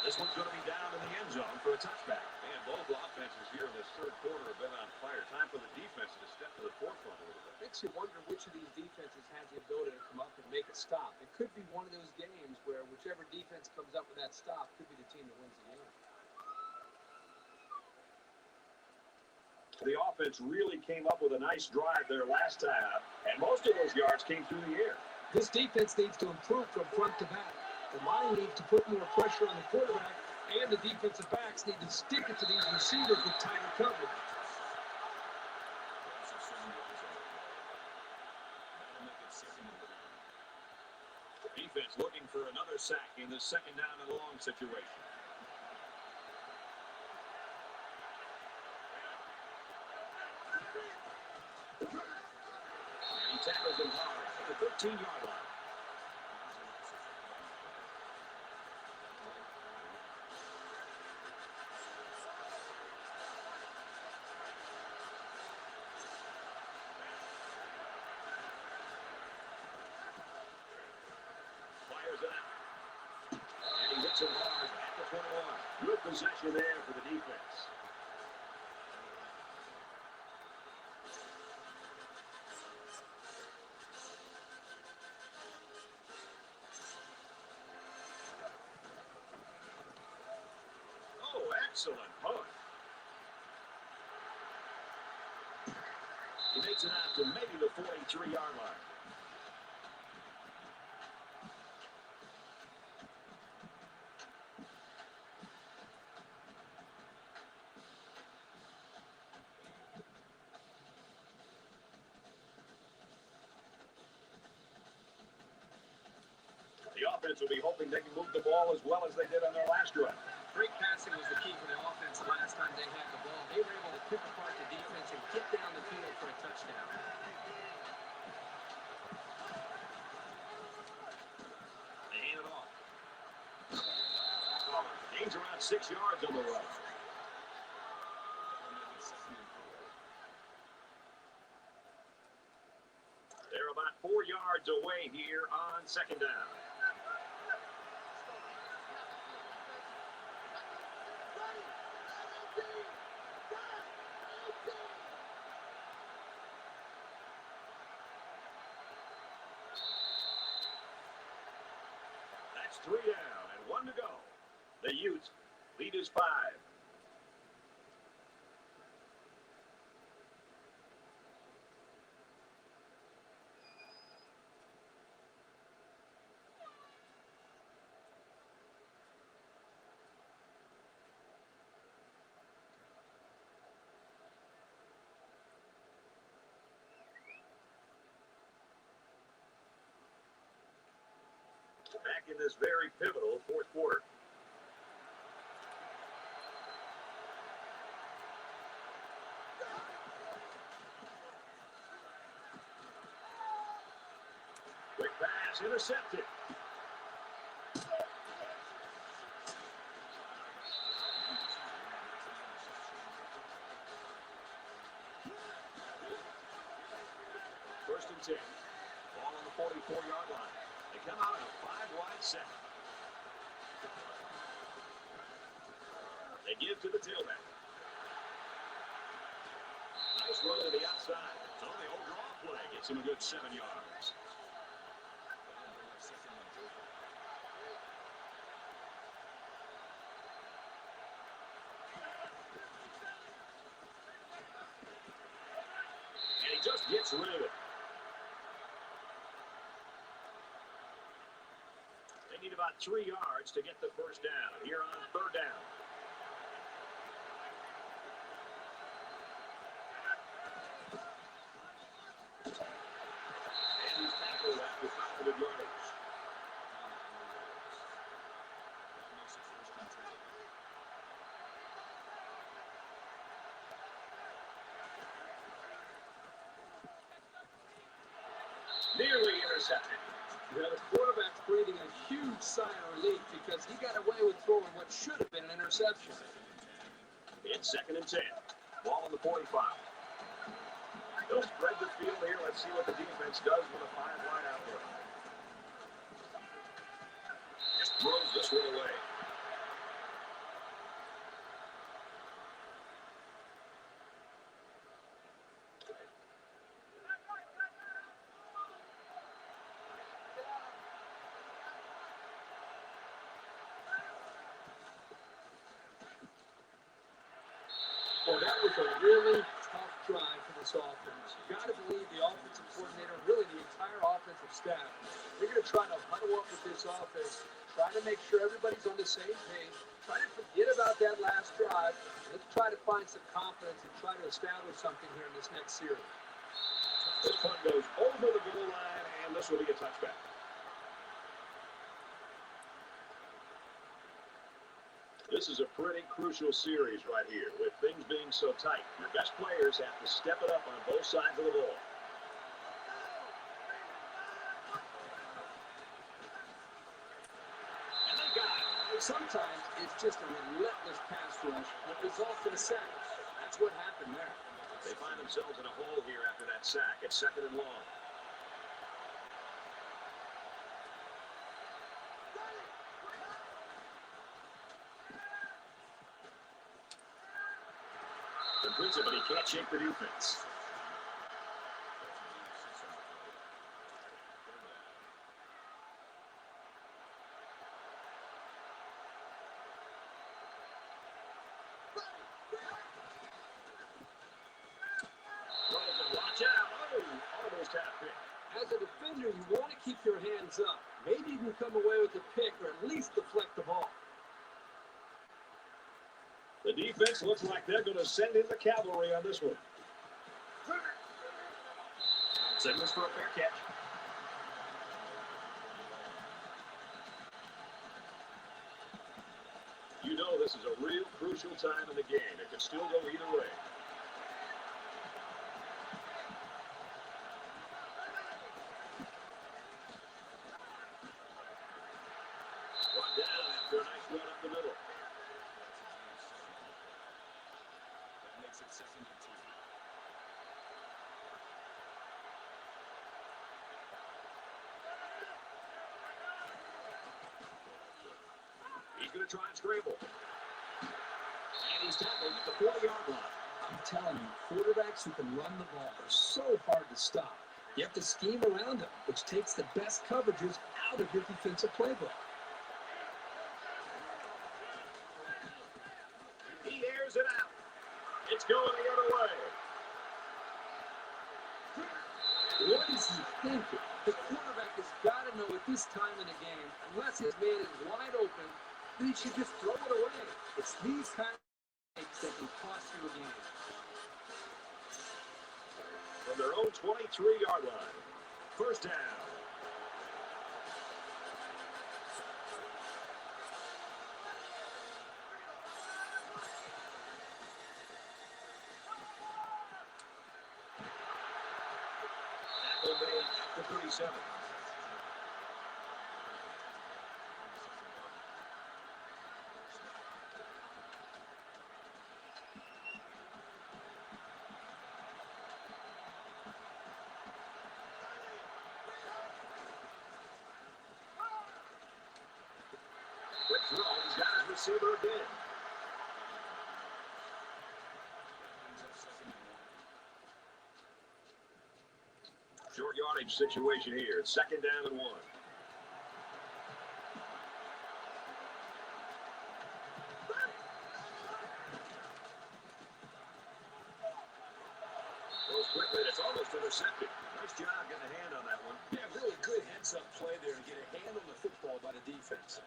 This one's going to be down in the end zone for a touchback. Man, both offenses here in this third quarter have been on fire. Time for the defense to step to the forefront a little bit. Makes you wonder which of these defenses has the ability to come up and make a stop. It could be one of those games where whichever defense comes up with that stop could be the team that wins the game. The offense really came up with a nice drive there last time out, and most of those yards came through the air. This defense needs to improve from front to back. The line needs to put more pressure on the quarterback, and the defensive backs need to stick it to these receivers with tighter coverage. Defense looking for another sack in the second down and long situation. And he tackles him hard at the 13-yard line. Fires it out. And he hits it hard at the 21. Good possession there for the defense. Oh, excellent punt. He makes it out to maybe the 43-yard line. The offense will be hoping they can move the ball as well as they did on their last drive. Great passing was the key for the offense the last time they had the ball. They were able to pick apart the defense and get down the field for a touchdown. They hand it off. Gains around 6 yards on the run. They're about 4 yards away here on second down. That's 3 down and 1 to go. The Utes lead is 5. Back in this very pivotal fourth quarter. Quick pass, intercepted. First and 10. Ball on the 44-yard line. They come out in a 5-wide set. They give to the tailback. Nice run to the outside. So the overall play gets him a good 7 yards. And he just gets rid of it. They need about 3 yards to get the first down. Here on third down. And he's tackled after 500 yards. Nearly intercepted. The quarterback's breathing a huge sigh of relief because he got away with throwing what should have been an interception. It's 2nd and 10. Ball on the 45. They'll spread the field here. Let's see what the defense does with a 5-wide outlook. Just throws this one away. Well, that was a really tough drive for this offense. You got to believe the offensive coordinator, really the entire offensive staff, they're going to try to huddle up with this offense, try to make sure everybody's on the same page, try to forget about that last drive. Let's try to find some confidence and try to establish something here in this next series. This one goes over the goal line, and this will be a touchback. This is a pretty crucial series right here, with things being so tight. Your best players have to step it up on both sides of the ball. And they got it. Sometimes it's just a relentless pass rush that results in a sack. That's what happened there. They find themselves in a hole here after that sack. It's 2nd and long. Completes it, but he can't shake the defense. Watch out. Oh, almost had a pick. As a defender, you want to keep your hands up. Maybe you can come away with a pick or at least deflect the ball. The defense looks like they're going to send in the cavalry on this one. Simmons for a fair catch. You know this is a real crucial time in the game. It could still go either way. Brought down after a nice run up the middle. That makes it 2nd and 2. He's going to try and scramble. And he's tackled at the 40-yard line. I'm telling you, quarterbacks who can run the ball are so hard to stop. You have to scheme around them, which takes the best coverages out of your defensive playbook. He airs it out. It's going the other way. What is he thinking? The quarterback has got to know at this time in the game, unless his man is wide open, that he should just throw it away. It's these kind of mistakes that can cost you a game. From their own 23-yard line. First down. Tackle made at the 37. Quick throw. He's got his receiver again. Short yardage situation here. It's 2nd down and 1. Goes quickly, and it's almost intercepted. Nice job getting a hand on that one. Yeah, really good heads-up play there to get a hand on the football by the defense.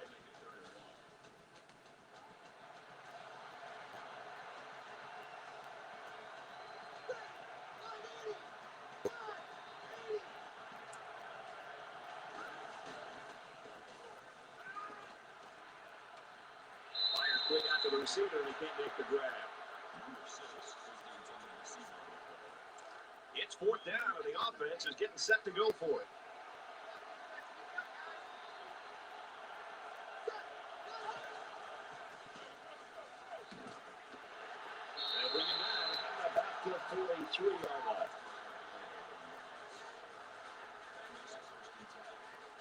Fires quick out to the receiver, and he can't make the grab. Number 6 is the intended receiver on the play. It's fourth down, and the offense is getting set to go for it. They'll bring him down back to the 43-yard line. That makes it first and 10.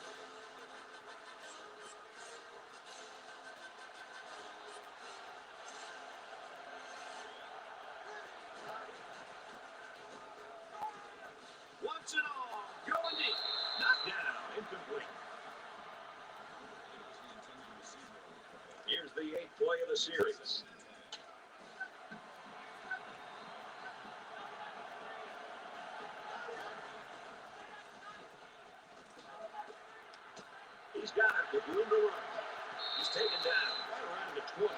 Wants it all. Going deep. Knocked down. Incomplete. It was the intended receiver on the play. Here's the 8th play of the series. He's got it with room to run. He's taken down right around the 20.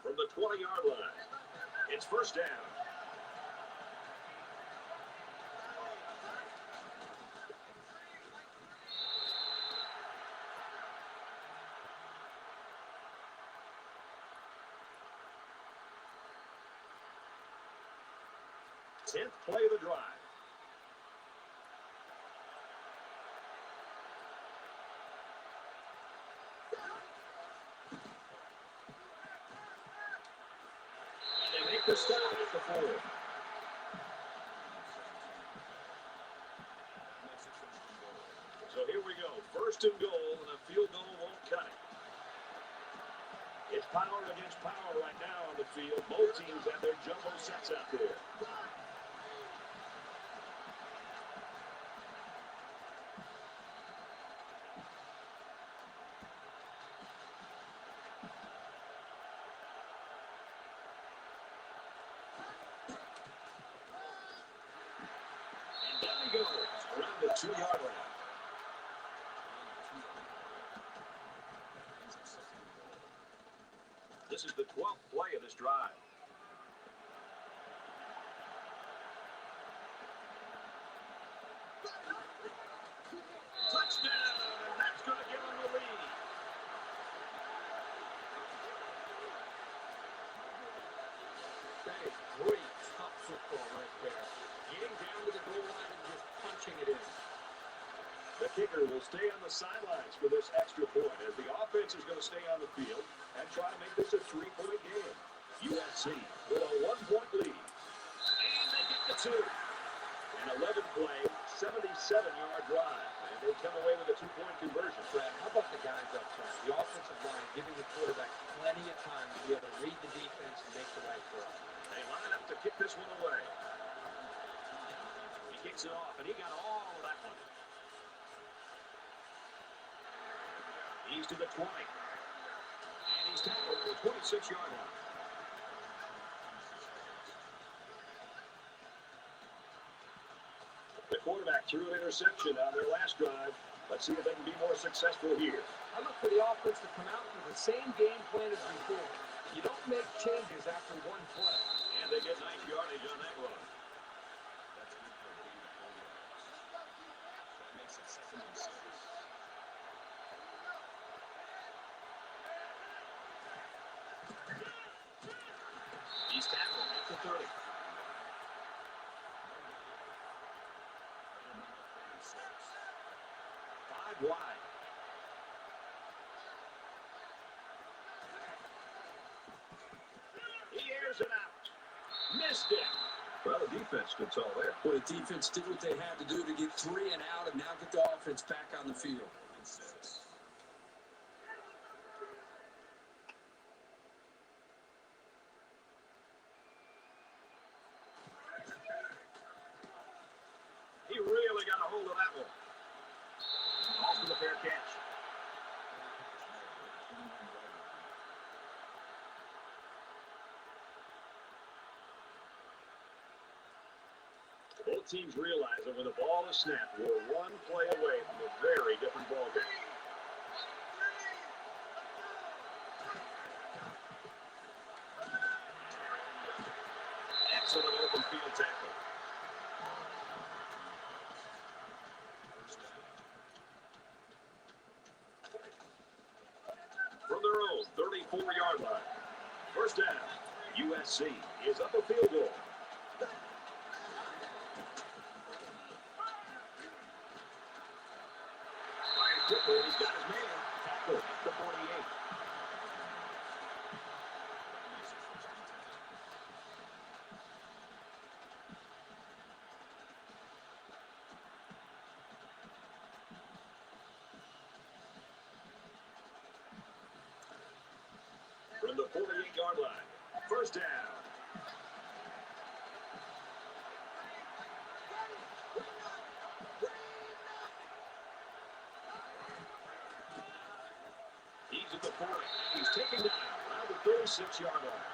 From the 20-yard line, it's first down. Tenth play of the drive. And they make the stop at the 4. That makes it first and goal. So here we go. First and goal, and a field goal won't cut it. It's power against power right now on the field. Both teams have their jumbo sets out there. And down he goes around the 2-yard line. Brings it second and goal. This is the 12th play of this drive. Touchdown! That's going to give them the lead. That is great top football right there. Getting down to the goal line and just punching it in. The kicker will stay on the sidelines for this extra point as the offense is going to stay on the field and try to make this a 3-point game. USC with a 1-point lead. And they get the 2. An 11-play, 77-yard drive. And they come away with a 2-point conversion. Brad, how about the guys up front? The offensive line giving the quarterback plenty of time to be able to read the defense and make the right throw. They line up to kick this one away. He kicks it off, and he got all of that one. He's to the 20. And he's tackled at the 26-yard line. The quarterback threw an interception on their last drive. Let's see if they can be more successful here. I look for the offense to come out with the same game plan as before. You don't make changes after one play. And they get nice yardage on that run. That's good for a gain of 4 yards. That makes it second and 6. He's tackled at the 30. Five wide. He airs it out. Missed it. Well, the defense stood tall there. Well, the defense did what they had to do to get 3 and out and now get the offense back on the field. And 6. He really got a hold of that one. Off with a fair catch. Both teams realize that when the ball is snapped, we're one play away from a very different ballgame. Excellent open field tackle. From their own 34-yard line. First down. USC is up a field goal. Fired quickly, he's got his man. Tackle at the 48. From the 48-yard line. First down. He's at the 40. He's taken down around the 36-yard line.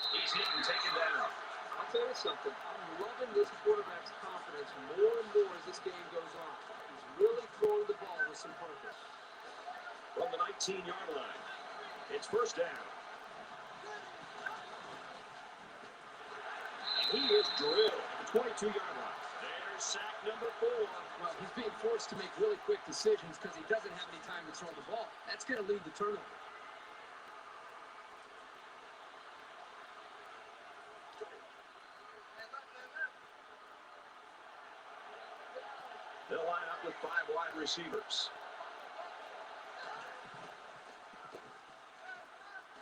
He's hit and taken down. I'll tell you something. I'm loving this quarterback's confidence more and more as this game goes on. He's really throwing the ball with some purpose. From the 19-yard line. It's first down. And he is drilled at the 22-yard line. There's sack number 4. Well, he's being forced to make really quick decisions because he doesn't have any time to throw the ball. That's going to lead to turnover. They'll line up with 5 wide receivers.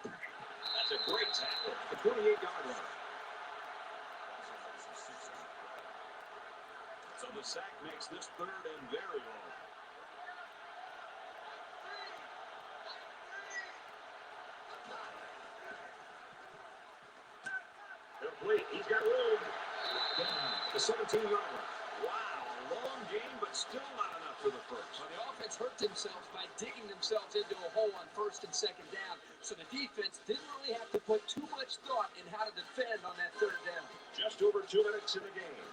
That's a great tackle at the 28-yard line. So the sack makes this third and very long. Complete. He's got room. Down the 17-yard line. Wow, long game, but still not enough for the first. Well, the offense hurt themselves by digging themselves into a hole on first and second down. So the defense didn't really have to put too much thought in how to defend on that third down. Just over 2 minutes in the game.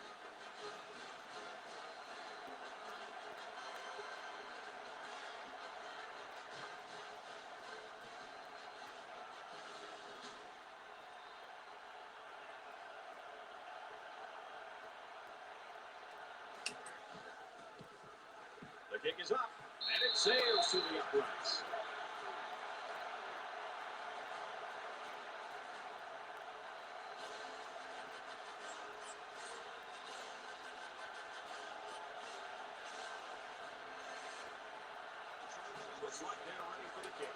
The kick is up, and it sails to the uprights. Looks like they're ready for the kick.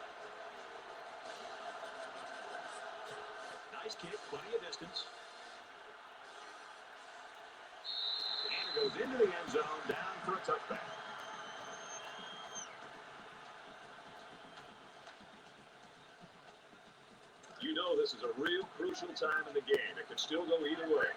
Nice kick, plenty of distance. And it goes into the end zone, down for a touchback. You know this is a real crucial time in the game. It could still go either way.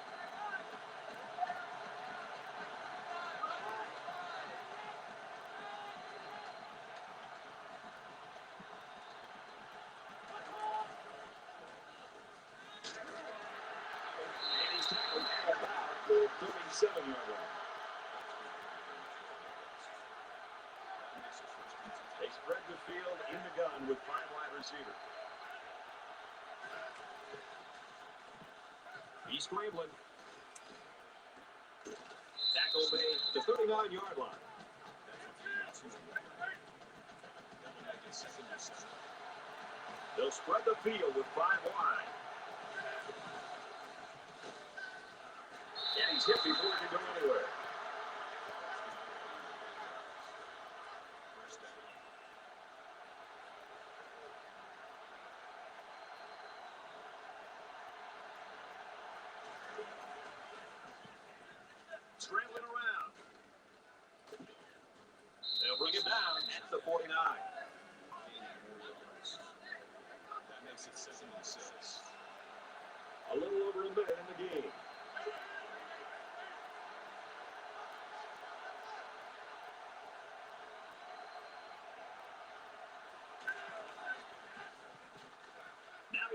And he's tackled at about the 37-yard line. They spread the field in the gun with 5 wide receivers. He's scrambling. Tackle made to 39-yard line. They'll spread the field with 5 wide. And he's hit before he can go anywhere. Scrambling around. They'll bring him down at the 49. That makes it 2nd and 6.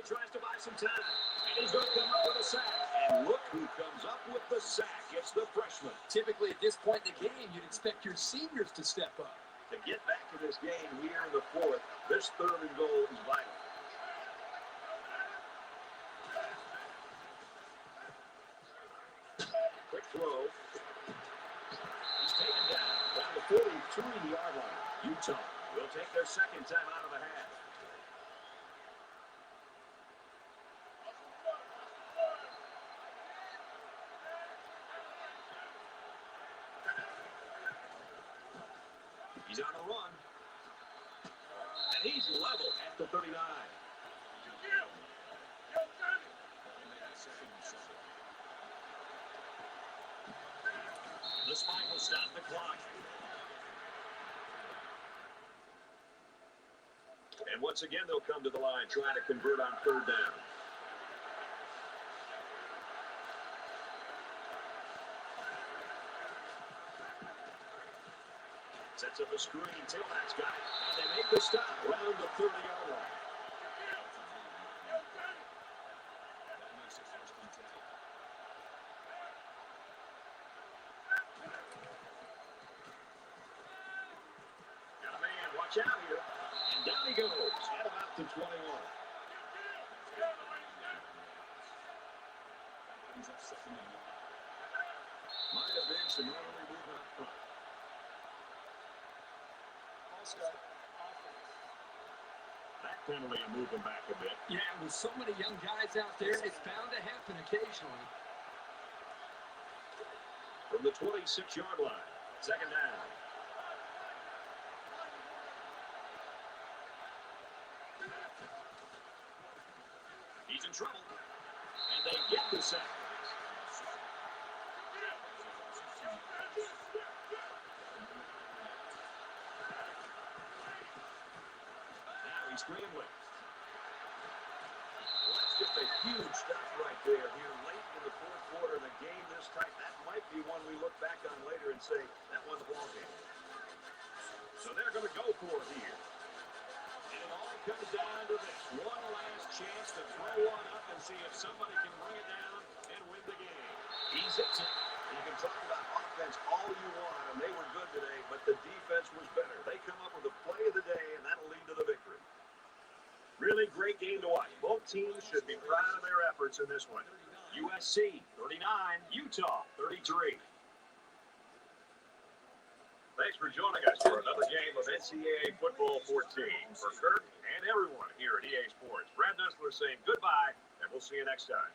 tries to buy some time. And he's going to come up with a sack. And look who comes up with the sack. It's the freshman. Typically at this point in the game, you'd expect your seniors to step up. To get back to this game here in the fourth, this 3rd and goal is vital. Quick throw. He's taken down around the 43-yard line. Utah will take their second time out of the half. He's on a run. And he's level at the 39. The spike will stop the clock. And once again, they'll come to the line, trying to convert on 3rd down. Sets up a screen. Tailback's got it. And they make the stop around the 30-yard line. Got a man. Watch out here. And down he goes. At about the 21. Might have been some early movement up front. That penalty will move them back a bit. Yeah, with so many young guys out there, it's bound to happen occasionally. From the 26-yard line. 2nd down. He's in trouble. And they get the sack. Now he's scrambling. Well, that's just a huge stop right there here late in the 4th quarter. The game this tight, that might be one we look back on later and say that won the ball game. So they're going to go for it here. And it all comes down to this. One last chance to throw one up and see if somebody can bring it down and win the game. He zips it. You can talk about offense all you want, and they were good today, but the defense was better. They come up with a play of the day, and that'll lead to the victory. Really great game to watch. Both teams should be proud of their efforts in this one. USC 39, Utah 33. Thanks for joining us for another game of NCAA Football 14. For Kirk and everyone here at EA Sports, Brad Nessler saying goodbye, and we'll see you next time.